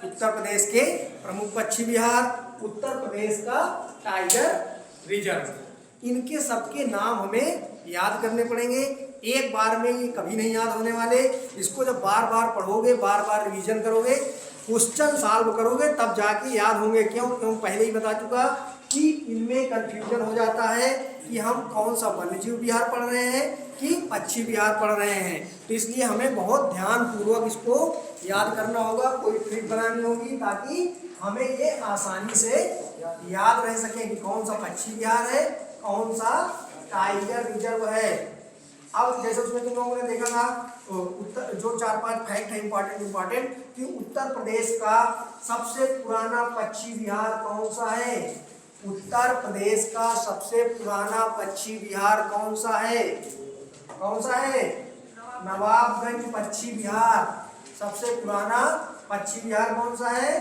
उत्तर प्रदेश के प्रमुख पक्षी विहार, उत्तर प्रदेश का टाइगर रिजर्व। इनके सबके नाम हमें याद करने पड़ेंगे। एक बार में ये कभी नहीं याद होने वाले। इसको जब बार बार पढ़ोगे, बार बार रिवीजन करोगे, क्वेश्चन सॉल्व करोगे, तब जाके याद होंगे। क्यों? पहले ही बता चुका कि इनमें कंफ्यूजन हो जाता है कि हम कौन सा वन्यजीव विहार पढ़ रहे हैं कि पक्षी विहार पढ़ रहे हैं। तो इसलिए हमें बहुत ध्यानपूर्वक इसको याद करना होगा, कोई ट्रिक बनानी होगी ताकि हमें ये आसानी से याद रह सके कि कौन सा पक्षी विहार है, कौन सा टाइगर रिजर्व है। अब जैसे उसमें तुम लोगों ने देखा था उत्तर जो 4-5 फैक्ट है इंपॉर्टेंट कि उत्तर प्रदेश का सबसे पुराना पक्षी विहार कौन सा है? उत्तर प्रदेश का सबसे पुराना पक्षी विहार कौन सा है? नवाबगंज पक्षी विहार सबसे पुराना पश्चिम बिहार कौन सा है?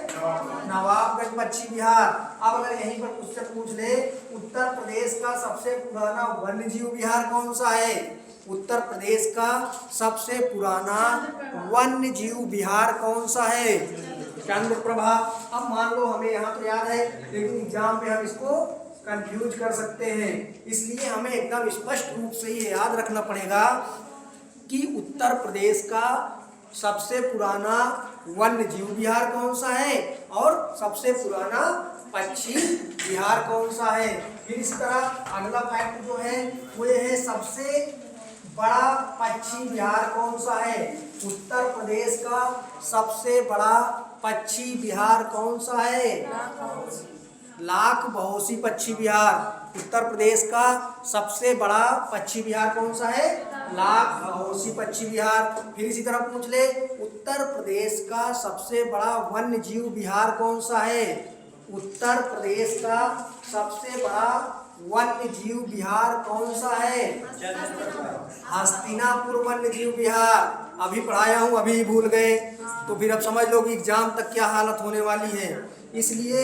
नवाबगंज पश्चिम बिहार। अब अगर यहीं पर क्वेश्चन पूछ ले उत्तर प्रदेश का सबसे पुराना वन्यजीव विहार कौन सा है? उत्तर प्रदेश का सबसे पुराना वन्यजीव विहार कौन सा है? चंद्रप्रभा। अब मान लो हमें यहाँ तो याद है लेकिन एग्जाम में हम इसको कंफ्यूज कर सकते हैं, इसलिए हमें एकदम स्पष्ट रूप से ये याद रखना पड़ेगा कि उत्तर प्रदेश का सबसे पुराना वन्यजीव विहार कौन सा है और सबसे पुराना पक्षी विहार कौन सा है। फिर इस तरह अगला फैक्ट जो है वो ये है सबसे बड़ा पक्षी विहार कौन सा है? उत्तर प्रदेश का सबसे बड़ा पक्षी विहार कौन सा है? लाख बहोसी पक्षी विहार। उत्तर प्रदेश का सबसे बड़ा पक्षी विहार कौन सा है? लाख बहोसी पक्षी विहार। फिर इसी तरह पूछ ले उत्तर प्रदेश का सबसे बड़ा वन्यजीव विहार कौन सा है? उत्तर प्रदेश का सबसे बड़ा वन्यजीव विहार कौन सा है? हस्तिनापुर वन्यजीव विहार। अभी पढ़ाया हूँ अभी भूल गए तो फिर अब समझ लो कि एग्जाम तक क्या हालत होने वाली है। इसलिए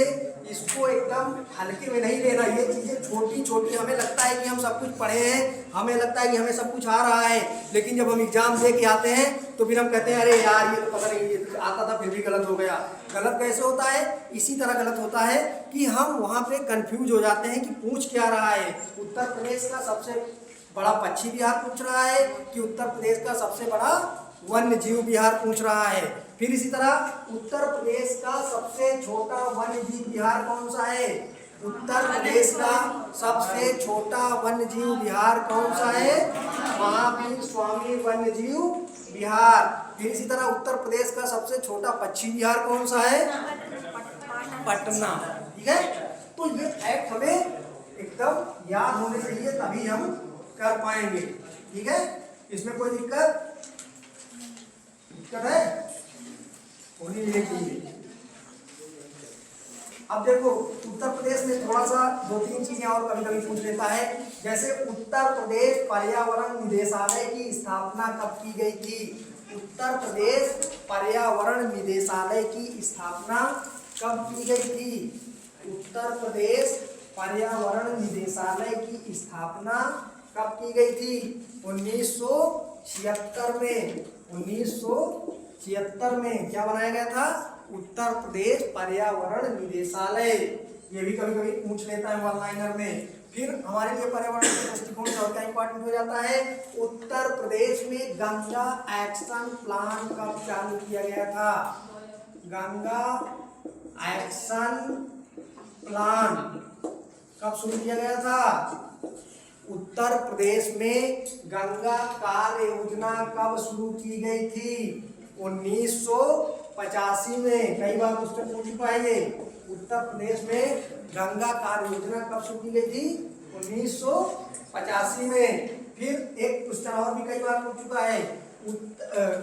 इसको एकदम हल्के में नहीं लेना। ये चीज़ें छोटी छोटी हमें लगता है कि हम सब कुछ पढ़े हैं, हमें लगता है कि हमें सब कुछ आ रहा है, लेकिन जब हम एग्जाम दे के आते हैं तो फिर हम कहते हैं अरे यार ये तो पता नहीं ये आता था फिर भी गलत हो गया। गलत कैसे होता है? इसी तरह गलत होता है कि हम वहाँ पे कंफ्यूज हो जाते हैं कि पूछ क्या रहा है। उत्तर प्रदेश का सबसे बड़ा पक्षी विहार पूछ रहा है कि उत्तर प्रदेश का सबसे बड़ा वन्यजीव विहार पूछ रहा है। फिर इसी तरह उत्तर प्रदेश का सबसे छोटा वन्यजीव विहार कौन सा है? उत्तर प्रदेश का सबसे छोटा वन्यजीव विहार कौन सा है? महावीर स्वामी वन्यजीव विहार। फिर इसी तरह उत्तर प्रदेश का सबसे छोटा पक्षी विहार कौन सा है? पटना। ठीक है, तो ये फैक्ट हमें एकदम याद होने चाहिए तभी हम कर पाएंगे। ठीक है, इसमें कोई दिक्कत है? होनी नहीं चाहिए। अब देखो उत्तर प्रदेश में थोड़ा सा दो तीन चीजें और कभी कभी पूछ लेता है, जैसे उत्तर प्रदेश पर्यावरण निदेशालय की स्थापना कब की गई थी? उत्तर प्रदेश पर्यावरण निदेशालय की स्थापना कब की गई थी? उत्तर प्रदेश पर्यावरण निदेशालय की स्थापना कब की गई थी? 1976 में। 1976 में क्या बनाया गया था? उत्तर प्रदेश पर्यावरण निदेशालय। ये भी कभी कभी पूछ लेता है वन लाइनर में। फिर हमारे लिए पर्यावरण के दृष्टिकोण से और क्या इंपॉर्टेंट हो जाता है? उत्तर प्रदेश में गंगा एक्शन प्लान कब चालू किया गया था? गंगा एक्शन प्लान कब शुरू किया गया था? उत्तर प्रदेश में गंगा कार्य योजना कब शुरू की गई थी? 1985 में। कई बार क्वेश्चन पूछ चुका है ये। उत्तर प्रदेश में गंगा कार्य योजना कब शुरू की गई थी? 1985 में। फिर एक क्वेश्चन और भी कई बार पूछ चुका है,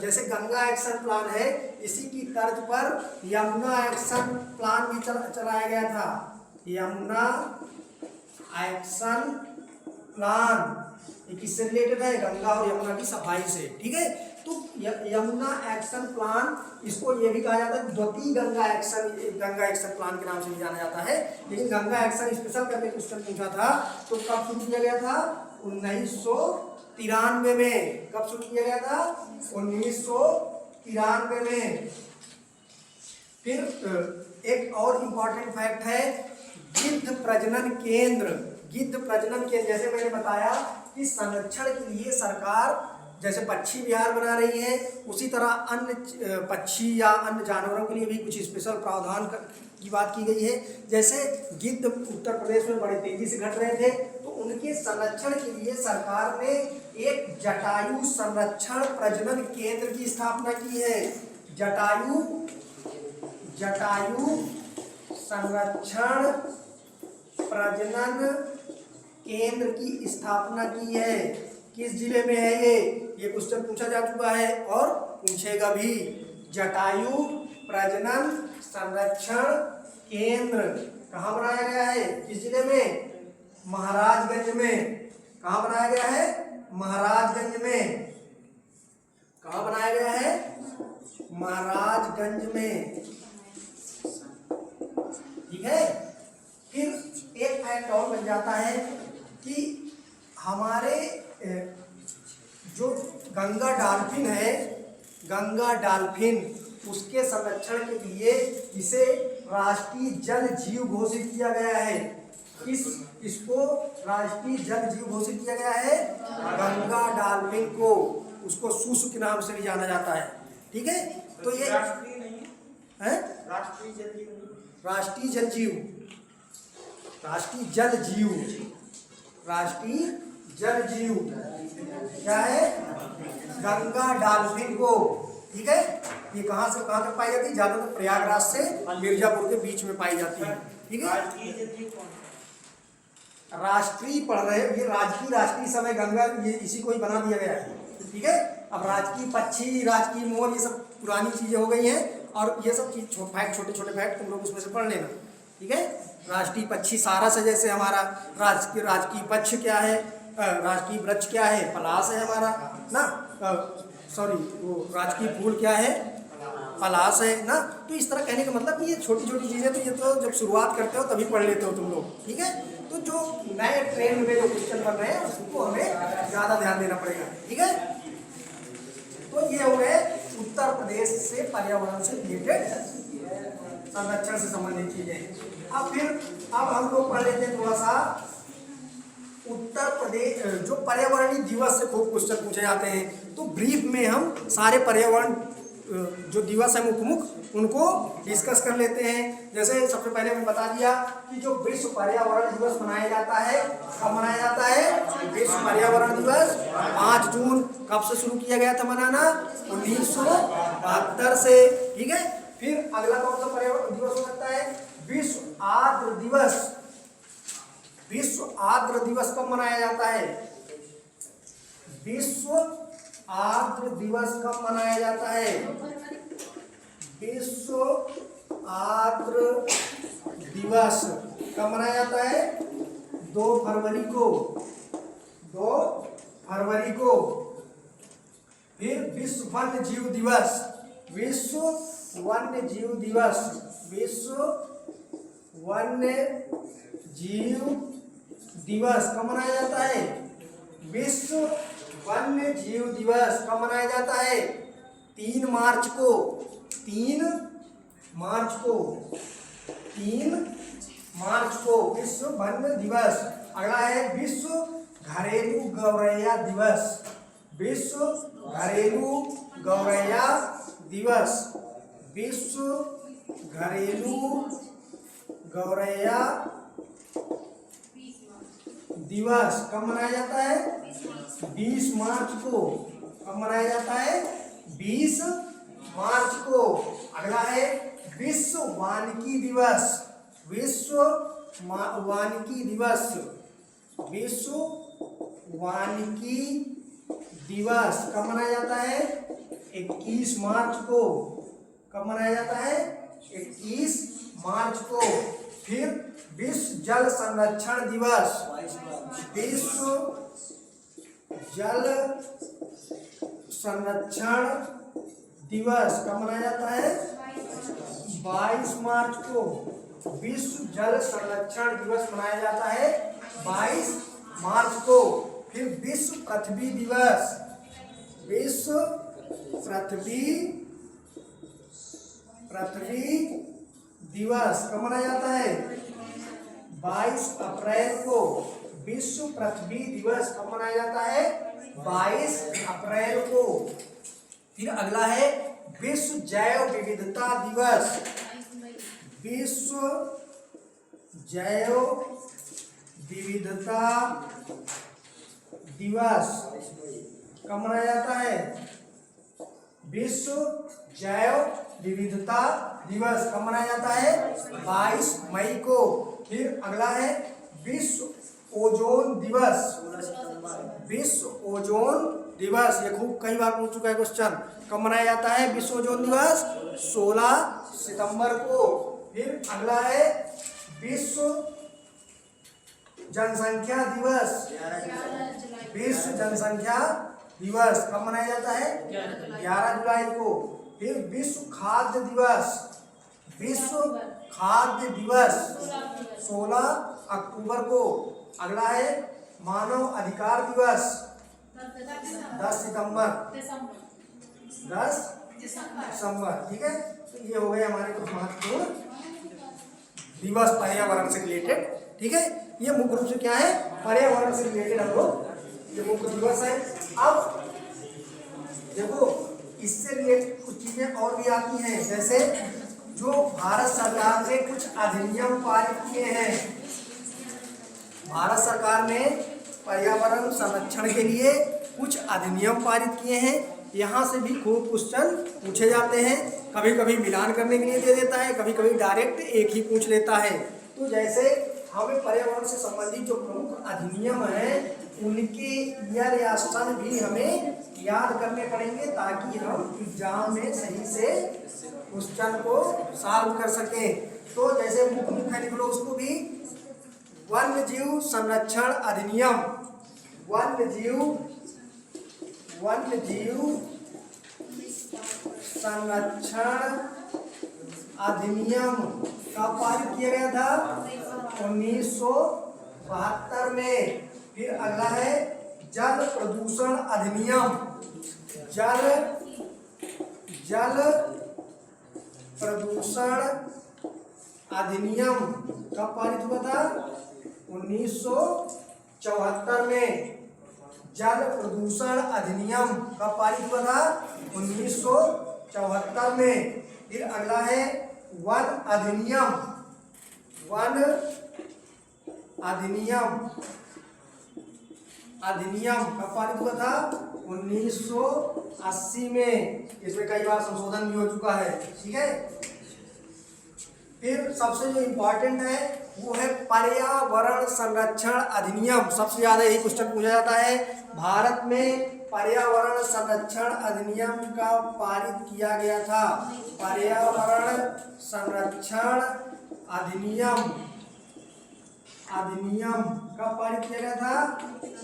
जैसे गंगा एक्शन प्लान है इसी की तर्ज पर यमुना एक्शन प्लान भी चलाया गया था। यमुना एक्शन प्लान ये किससे रिलेटेड है? गंगा और यमुना की सफाई से। ठीक है, तो यमुना एक्शन प्लान, इसको ये भी कहा जाता है द्वितीय गंगा एक्शन प्लान के नाम से भी जाना जाता है। लेकिन गंगा एक्शन स्पेशल करके क्वेश्चन पूछा था तो कब शुरू किया गया था? 1993 में। कब शुरू किया गया था? 1993 में। फिर एक और इम्पॉर्टेंट फैक्ट है गिद्ध प्रजनन केंद्र। गिद्ध प्रजनन केंद्र, जैसे मैंने बताया कि संरक्षण के लिए सरकार जैसे पक्षी विहार बना रही है, उसी तरह अन्य पक्षी या अन्य जानवरों के लिए भी कुछ स्पेशल प्रावधान की बात की गई है। जैसे गिद्ध उत्तर प्रदेश में बड़े तेजी से घट रहे थे तो उनके संरक्षण के लिए सरकार ने एक जटायु संरक्षण प्रजनन केंद्र की स्थापना की है। जटायु संरक्षण प्रजनन केंद्र की स्थापना की है। किस जिले में है ये क्वेश्चन पूछा जा चुका है और पूछेगा भी। जटायु प्रजनन संरक्षण केंद्र कहाँ बनाया गया है? किस जिले में? महाराजगंज में। कहाँ बनाया गया है? महाराजगंज में। कहाँ बनाया गया है? महाराजगंज में। ठीक है। फिर एक एक्ट और बन जाता है कि हमारे जो गंगा डॉल्फिन है, गंगा डॉल्फिन, उसके संरक्षण के लिए इसे राष्ट्रीय जल जीव घोषित किया गया है। इसको राष्ट्रीय जल जीव घोषित किया गया है, गंगा डॉल्फिन को। उसको सुसु के नाम से भी जाना जाता है। ठीक है। तो ये राष्ट्रीय नहीं है राष्ट्रीय जल जीव, राष्ट्रीय जल जीव, राष्ट्रीय जल जीव, राष्ट्रीय जल जीव क्या है, गंगा डॉल्फिन को। ठीक है। ये कहाँ से कहाँ तक पाई जाती है? ज्यादातर प्रयागराज से मिर्जापुर के बीच में पाई जाती है। ठीक है। राष्ट्रीय जल जीव कौन है? राष्ट्रीय पढ़ रहे हो, ये राजकीय समय गंगा, ये इसी को ही बना दिया गया है। ठीक है। अब राजकीय पक्षी, राजकीय मोर, ये सब पुरानी चीजें हो गई हैं, और ये सब चीज छोटे छोटे फैक्ट तुम लोग उसमें से पढ़ लेना। ठीक है। राष्ट्रीय पक्षी सारस है, जैसे हमारा राजकीय पक्ष क्या है, राजकीय वृक्ष क्या है, पलाश है हमारा ना, सॉरी वो राजकीय फूल क्या है, पलाश है ना। तो इस तरह कहने का मतलब ये छोटी छोटी चीजें, तो ये तो जब शुरुआत करते हो तभी पढ़ लेते हो तुम लोग। ठीक है। तो जो नए ट्रेंड में जो क्वेश्चन बन रहे हैं उसको हमें ज्यादा ध्यान देना पड़ेगा। ठीक है। तो ये हो गए उत्तर प्रदेश से पर्यावरण से रिलेटेड संरक्षण से संबंधित चीजें। अब हम लोग पढ़ लेते हैं थोड़ा सा उत्तर प्रदेश, जो पर्यावरणीय दिवस से खूब क्वेश्चन पूछे जाते हैं, तो ब्रीफ में हम सारे पर्यावरण जो दिवस है मुख्य उनको डिस्कस कर लेते हैं। जैसे सबसे पहले मैं बता दिया कि जो विश्व पर्यावरण दिवस मनाया जाता है, कब मनाया जाता है? विश्व पर्यावरण दिवस 5 जून। कब से शुरू किया गया था मनाना? 1972 से। ठीक है। फिर अगला कौन सा पर्यावरण दिवस हो सकता है? विश्व आर्द्र दिवस। विश्व आर्द्र दिवस कब मनाया जाता है? विश्व आर्द्र दिवस कब मनाया जाता है? विश्व आर्द्र दिवस कब मनाया जाता है? 2 फरवरी को। 2 फरवरी को। फिर विश्व वन्य जीव दिवस। विश्व वन्य जीव दिवस। विश्व वन्य जीव दिवस कब मनाया जाता है? विश्व वन्य जीव दिवस कब मनाया जाता है? 3 मार्च को। 3 मार्च को। 3 मार्च को विश्व वन्य दिवस। अगला है विश्व घरेलू गौरैया दिवस। विश्व घरेलू गौरैया दिवस। विश्व घरेलू गौरैया दिवस कब मनाया जाता है? 20 मार्च को। कब मनाया जाता है? 20 मार्च को। अगला है विश्व वानिकी दिवस। विश्व वानिकी दिवस। विश्व वानिकी दिवस कब मनाया जाता है? 21 मार्च को। कब मनाया जाता है? 21 मार्च को। फिर विश्व जल संरक्षण दिवस। विश्व जल संरक्षण दिवस कब मनाया जाता है? 22 मार्च को। विश्व जल संरक्षण दिवस मनाया जाता है 22 मार्च को। फिर विश्व पृथ्वी दिवस। विश्व पृथ्वी दिवस कब मनाया जाता है? 22 अप्रैल को। विश्व पृथ्वी दिवस कब मनाया जाता है? 22 अप्रैल को। फिर अगला है विश्व जैव विविधता दिवस। विश्व जैव विविधता दिवस कब मनाया जाता है? विश्व जैव विविधता दिवस कब मनाया जाता है? 22 मई को। फिर अगला है विश्व ओजोन दिवस। विश्व ओजोन दिवस, ये खूब कई बार पूछ चुका है क्वेश्चन। कब मनाया जाता है विश्व ओजोन दिवस? 16 सितंबर को। फिर अगला है विश्व जनसंख्या दिवस। विश्व जनसंख्या दिवस कब मनाया जाता है? 11 जुलाई को। फिर विश्व खाद्य दिवस, विश्व खाद्य दिवस 16 अक्टूबर को। अगला है मानव अधिकार दिवस 10 सितंबर, 10 दिसंबर। ठीक है, तो ये हो गए हमारे कुछ महत्वपूर्ण दिवस पर्यावरण से रिलेटेड। ठीक है, ये मुख्य रूप से क्या है, पर्यावरण से रिलेटेड हम लोग ये मुख्य दिवस है। अब देखो इससे रिलेटेड कुछ चीजें और भी आती हैं, जैसे जो भारत सरकार ने कुछ अधिनियम पारित किए हैं। भारत सरकार ने पर्यावरण संरक्षण के लिए कुछ अधिनियम पारित किए हैं। यहाँ से भी खूब क्वेश्चन पूछे जाते हैं, कभी कभी मिलान करने के लिए दे देता है, कभी कभी डायरेक्ट एक ही पूछ लेता है। तो जैसे हमें पर्यावरण से संबंधित जो प्रमुख अधिनियम हैं उनके ईयर या सन भी हमें याद करने पड़ेंगे, ताकि हम एग्जाम में सही से क्वेश्चन को सॉल्व कर सकें। तो जैसे मुख्य लिख लो उसको भी, वन्य जीव संरक्षण अधिनियम, वन्य जीव संरक्षण अधिनियम कब पारित किया गया था, 1972 में। फिर अगला है जल प्रदूषण अधिनियम, जल प्रदूषण अधिनियम कब पारित हुआ था, 1974 में। जल प्रदूषण अधिनियम कब पारित हुआ था, 1974 में। फिर अगला है वन अधिनियम, वन अधिनियम कब पारित हुआ था, 1980 में। इसमें कई बार संशोधन भी हो चुका है। ठीक है, फिर सबसे जो इम्पोर्टेंट है वो है पर्यावरण संरक्षण अधिनियम। सबसे ज्यादा यही क्वेश्चन पूछा जाता है। भारत में पर्यावरण संरक्षण अधिनियम का पारित किया गया था, पर्यावरण संरक्षण अधिनियम कब पारित किया गया था,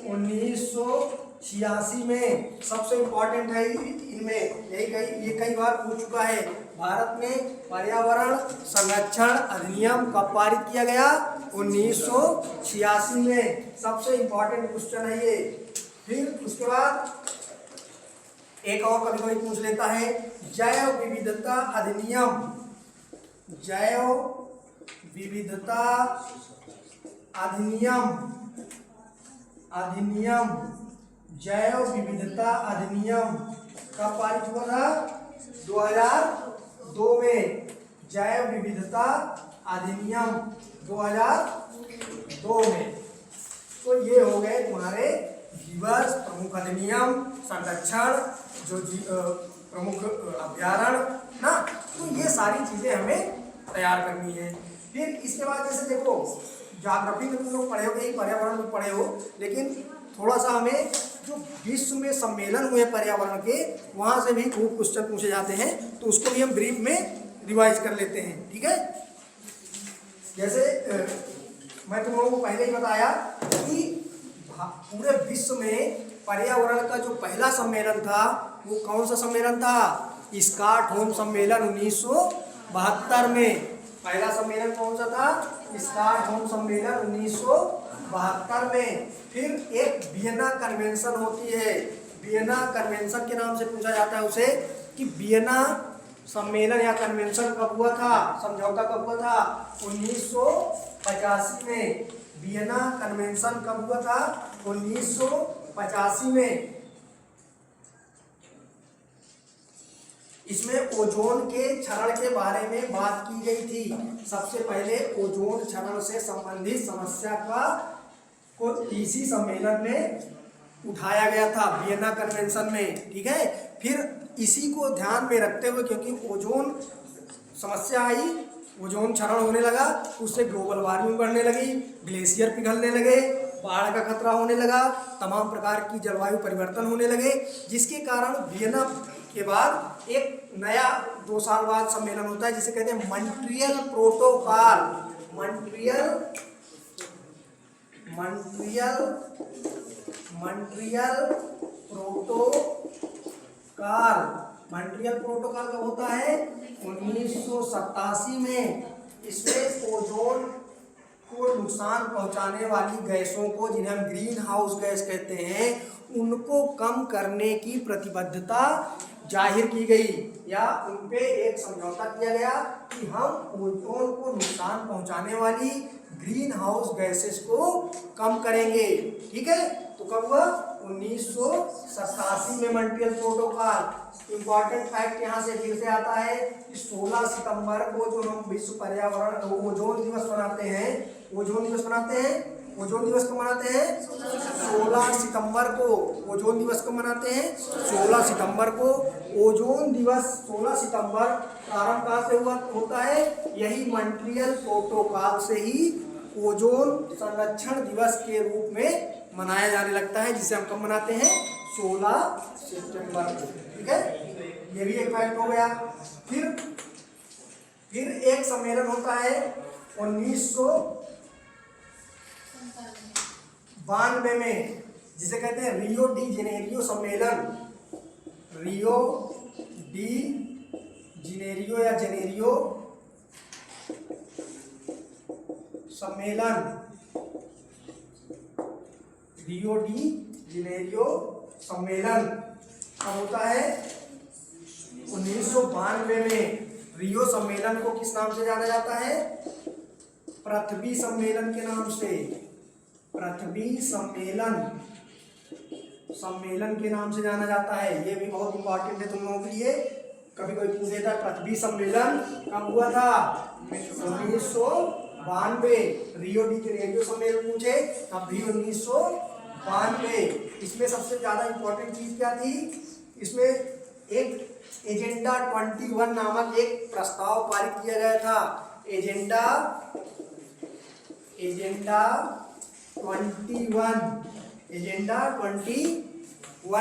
1986 में। सबसे इम्पोर्टेंट है इनमें ये कई बार पूछ चुका है। भारत में पर्यावरण संरक्षण अधिनियम कब पारित किया गया, 1986 में। सबसे इम्पोर्टेंट क्वेश्चन है ये। फिर उसके बाद एक और कभी कभी पूछ लेता है जैव विविधता अधिनियम, जैव विविधता अधिनियम जैव विविधता अधिनियम कब पारित हुआ था, 2002 में। जैव विविधता अधिनियम 2002 में। तो ये हो गए तुम्हारे दिवस, प्रमुख अधिनियम, संरक्षण, जो प्रमुख अभ्यारण्य ना। तो ये सारी चीजें हमें तैयार करनी है। फिर इसके बाद जैसे देखो ज्योग्राफी में तुम लोग पढ़े हो, यही पर्यावरण में पढ़े हो, लेकिन थोड़ा सा हमें जो विश्व में सम्मेलन हुए पर्यावरण के, वहां से भी खूब क्वेश्चन पूछे जाते हैं। तो उसको भी हम ब्रीफ में रिवाइज कर लेते हैं। ठीक है, जैसे मैं तुम लोगों को पहले ही बताया कि पूरे विश्व में पर्यावरण का जो पहला सम्मेलन था वो कौन सा सम्मेलन था, स्टॉकहोम सम्मेलन 1972 में। पहला सम्मेलन कौन सा था, स्टॉकहोम सम्मेलन 1972 में। फिर एक वियना कन्वेंशन होती है, वियना कन्वेंशन के नाम से पूछा जाता है उसे, कि वियना सम्मेलन या कन्वेंशन कब हुआ था, समझौता कब हुआ था, 1985 में। वियना कन्वेंशन कब हुआ था, 1985 में। इसमें ओजोन के क्षरण के बारे में बात की गई थी। सबसे पहले ओजोन क्षरण से संबंधित समस्या को इसी सम्मेलन में उठाया गया था, वियना कन्वेंशन में। ठीक है, फिर इसी को ध्यान में रखते हुए, क्योंकि ओजोन समस्या आई, ओजोन क्षरण होने लगा, उससे ग्लोबल वार्मिंग बढ़ने लगी, ग्लेशियर पिघलने लगे, बाढ़ का खतरा होने लगा, तमाम प्रकार की जलवायु परिवर्तन होने लगे, जिसके कारण वियना के बाद एक नया 2 साल बाद सम्मेलन होता है जिसे कहते हैं Montreal protocol. Montreal protocol Montreal protocol कब होता है? 1987 में। इसमें ओजोन को नुकसान पहुंचाने वाली गैसों को, जिन्हें हम ग्रीन हाउस गैस कहते हैं, उनको कम करने की प्रतिबद्धता जाहिर की गई, या उन पे एक समझौता किया गया कि हम ओजोन को नुकसान पहुंचाने वाली ग्रीन हाउस गैसेस को कम करेंगे। ठीक है, तो कब हुआ? 1987 में मॉन्ट्रियल प्रोटोकॉल। इंपॉर्टेंट फैक्ट यहाँ से फिर से आता है कि 16 सितंबर को जो हम विश्व पर्यावरण ओजोन दिवस मनाते हैं, ओजोन दिवस कब मनाते हैं? 16 सितंबर को। ओजोन दिवस कब मनाते हैं? 16 सितंबर को। ओजोन दिवस 16 सितंबर प्रारंभ कहाँ से होता है? यही मॉन्ट्रियल प्रोटोकॉल से ही ओजोन संरक्षण दिवस के रूप में मनाया जाने लगता है, जिसे हम कब मनाते हैं? 16 सितंबर को। ठीक है, ये भी एक फैक्ट हो गया। फिर एक सम्मेलन होता है 1992 में, जिसे कहते हैं रियो डी जेनेरियो सम्मेलन। रियो डी जेनेरियो या जेनेरियो सम्मेलन, रियो डी जेनेरियो सम्मेलन कब होता है? 1992 में। रियो सम्मेलन को किस नाम से जाना जाता है? पृथ्वी सम्मेलन के नाम से। पृथ्वी सम्मेलन के नाम से जाना जाता है। ये भी बहुत इंपॉर्टेंट है तुम लोगों के लिए। कभी कोई पूछ देता है पृथ्वी सम्मेलन कब हुआ था? 1992। रियो डी जेनेरियो सम्मेलन पूछे तब भी 1992। इसमें सबसे ज्यादा इंपॉर्टेंट चीज क्या थी? इसमें एक एजेंडा 21 नामक एक प्रस्ताव पारित किया गया था। एजेंडा 21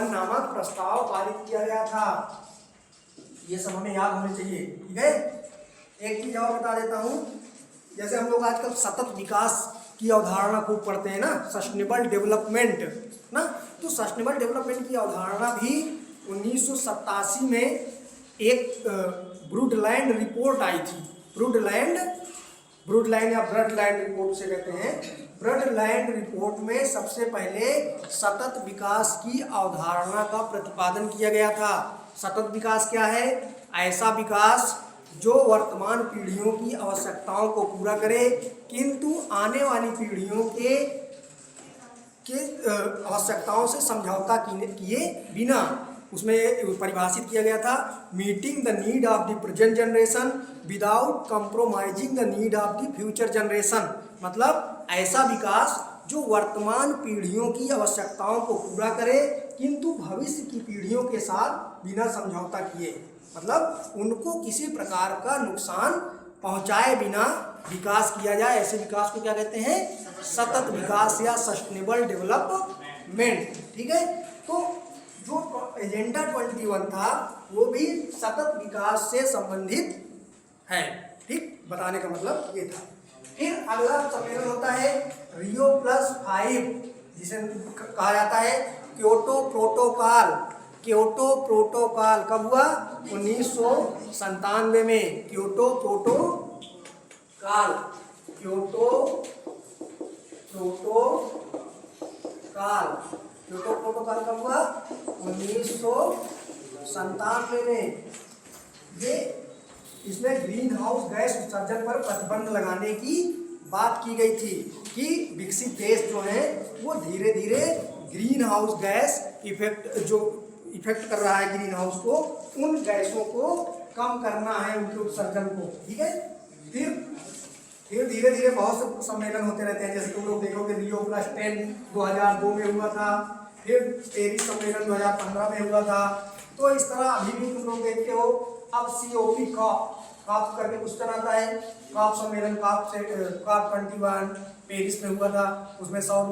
नामक प्रस्ताव पारित किया गया था। ये सब हमें याद होने चाहिए। ठीक है, एक चीज और बता देता हूं। जैसे हम लोग आजकल सतत विकास की अवधारणा खूब पढ़ते हैं ना, सस्टेनेबल डेवलपमेंट ना, तो सस्टेनेबल डेवलपमेंट की अवधारणा भी 1987 में एक ब्रुडलैंड रिपोर्ट आई थी। ब्रुडलैंड या ब्रडलैंड रिपोर्ट से कहते हैं। ब्रडलैंड रिपोर्ट में सबसे पहले सतत विकास की अवधारणा का प्रतिपादन किया गया था। सतत विकास क्या है? ऐसा विकास जो वर्तमान पीढ़ियों की आवश्यकताओं को पूरा करे, किंतु आने वाली पीढ़ियों के आवश्यकताओं से समझौता किए बिना। उसमें परिभाषित किया गया था, meeting the need of the present generation without compromising the need of the future generation. मतलब ऐसा विकास जो वर्तमान पीढ़ियों की आवश्यकताओं को पूरा करे, किंतु भविष्य की पीढ़ियों के साथ बिना समझौता किए, मतलब उनको किसी प्रकार का नुकसान पहुंचाए बिना विकास किया जाए। ऐसे विकास को क्या कहते हैं? सतत विकास या सस्टेनेबल डेवलपमेंट। ठीक है, तो जो एजेंडा 21 था वो भी सतत विकास से संबंधित है। ठीक, बताने का मतलब ये था। फिर अगला सम्मेलन होता है रियो +5, जिसे कहा जाता है क्योटो प्रोटोकॉल। क्योटो प्रोटोकॉल कब हुआ? 1997 में। क्योटो प्रोटोकॉल कब हुआ? 1997 में। ये इसमें ग्रीन हाउस गैस उत्सर्जन पर प्रतिबंध लगाने की बात की गई थी कि विकसित देश जो हैं वो धीरे धीरे ग्रीन हाउस गैस इफेक्ट कर रहा है ग्रीन हाउस को, उन गैसों को कम करना है, उनके उत्सर्जन को। ठीक है, फिर धीरे धीरे बहुत से सम्मेलन होते रहते हैं। जैसे तुम लोग देखोगे रियो +10 2002 में हुआ था, फिर पेरिस सम्मेलन 2015 में हुआ था। तो इस तरह अभी भी तुम लोग देखते हो। अब COP कॉप करके कुछ आता है, कॉप सम्मेलन, कॉप 21 पेरिस में हुआ था। उसमें सौर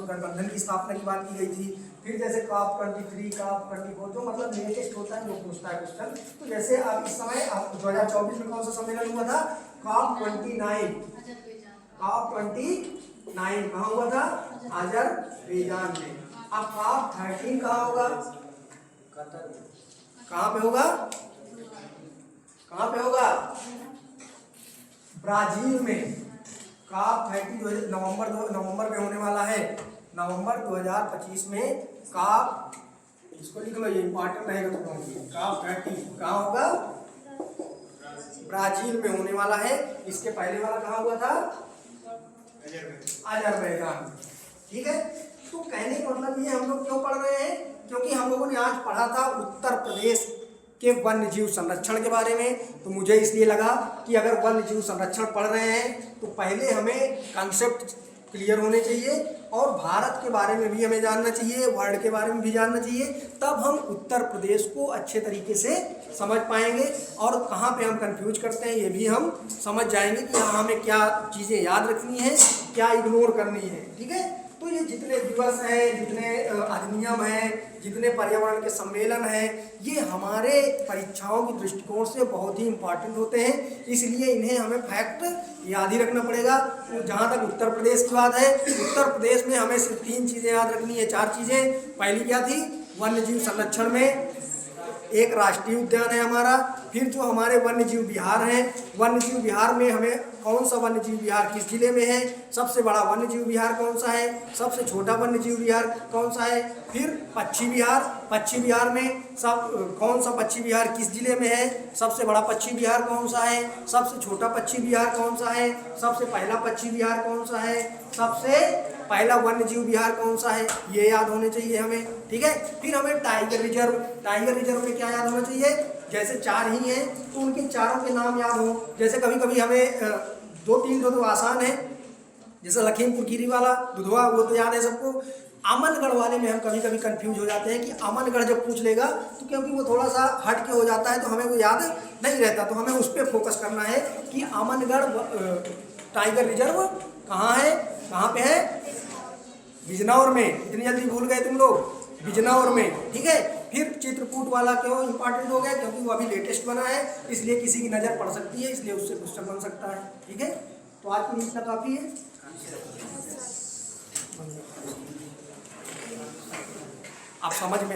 गठबंधन की स्थापना की बात की गई थी। फिर जैसे कॉप 23, कॉप 24, जो मतलब लेटेस्ट होता है वो पूछता है क्वेश्चन। तो जैसे अब इस समय 2024 में कौन सा सम्मेलन हुआ था? कॉप 29 कहाँ हुआ था? अजरबैजान में। अब कॉप 13 कहाँ होगा? कतर। कहाँ पे होगा? कहाँ पे होगा? ब्राजील में। काप 30 नवंबर में होने वाला है। नवंबर 2025 में काप, इसको लिख लो, ये इंपॉर्टेंट रहेगा तुम लोगों के लिए। काप 30 कहाँ होगा? ब्राजील में होने वाला है। इसके पहले वाला कहाँ हुआ था? अजरबैजान। ठीक है, तो कहने का मतलब ये हम लोग क्यों पढ़ रहे हैं? क्योंकि हम लोगों ने आज पढ़ा था उत्तर प्रदेश के वन्य जीव संरक्षण के बारे में। तो मुझे इसलिए लगा कि अगर वन्य जीव संरक्षण पढ़ रहे हैं तो पहले हमें कॉन्सेप्ट क्लियर होने चाहिए और भारत के बारे में भी हमें जानना चाहिए, वर्ल्ड के बारे में भी जानना चाहिए। तब हम उत्तर प्रदेश को अच्छे तरीके से समझ पाएंगे और कहाँ पे हम कंफ्यूज करते हैं ये भी हम समझ जाएंगे कि यहाँ हमें क्या चीज़ें याद रखनी है, क्या इग्नोर करनी है। ठीक है, तो ये जितने दिवस हैं, जितने अधिनियम हैं, जितने पर्यावरण के सम्मेलन हैं, ये हमारे परीक्षाओं की दृष्टिकोण से बहुत ही इम्पॉर्टेंट होते हैं। इसलिए इन्हें हमें फैक्ट याद ही रखना पड़ेगा। तो जहाँ तक उत्तर प्रदेश की बात है, उत्तर प्रदेश में हमें सिर्फ 3 चीज़ें याद रखनी है, 4 चीज़ें। पहली क्या थी? वन्य जीव संरक्षण में एक राष्ट्रीय उद्यान है हमारा। फिर जो हमारे वन्य जीव विहार हैं, वन्य जीव विहार में हमें कौन सा वन्य जीव विहार किस जिले में है, सबसे बड़ा वन्य जीव विहार कौन सा है, सबसे छोटा वन्य जीव विहार कौन सा है। फिर पक्षी विहार, पक्षी विहार में सब कौन सा पक्षी विहार किस जिले में है, सबसे बड़ा पक्षी विहार कौन सा है, सबसे छोटा पक्षी विहार कौन सा है, सबसे पहला पक्षी विहार कौन सा है, सबसे पहला वन्य जीव विहार कौन सा है, ये याद होने चाहिए हमें। ठीक है, फिर हमें टाइगर रिजर्व, टाइगर रिजर्व में क्या याद होना चाहिए? जैसे 4 ही हैं तो उनके चारों के नाम याद हो। जैसे कभी कभी हमें 2-3 तो आसान है, जैसे लखीमपुर खीरी वाला दुधवा, वो तो याद है सबको। अमनगढ़ वाले में हम कभी कभी कंफ्यूज हो जाते हैं कि अमनगढ़ जब पूछ लेगा तो क्योंकि वो थोड़ा सा हट के हो जाता है तो हमें वो याद नहीं रहता। तो हमें उस पर फोकस करना है कि अमनगढ़ टाइगर रिजर्व कहाँ है, कहाँ पे है? बिजनौर में। इतनी जल्दी भूल गए तुम लोग? बिजनौर में। ठीक है, फिर चित्रकूट वाला क्यों इंपॉर्टेंट हो गया? क्योंकि वो अभी लेटेस्ट बना है, इसलिए किसी की नज़र पड़ सकती है, इसलिए उससे क्वेश्चन बन सकता है। ठीक है, तो आज के लिए इतना काफ़ी है। आप समझ में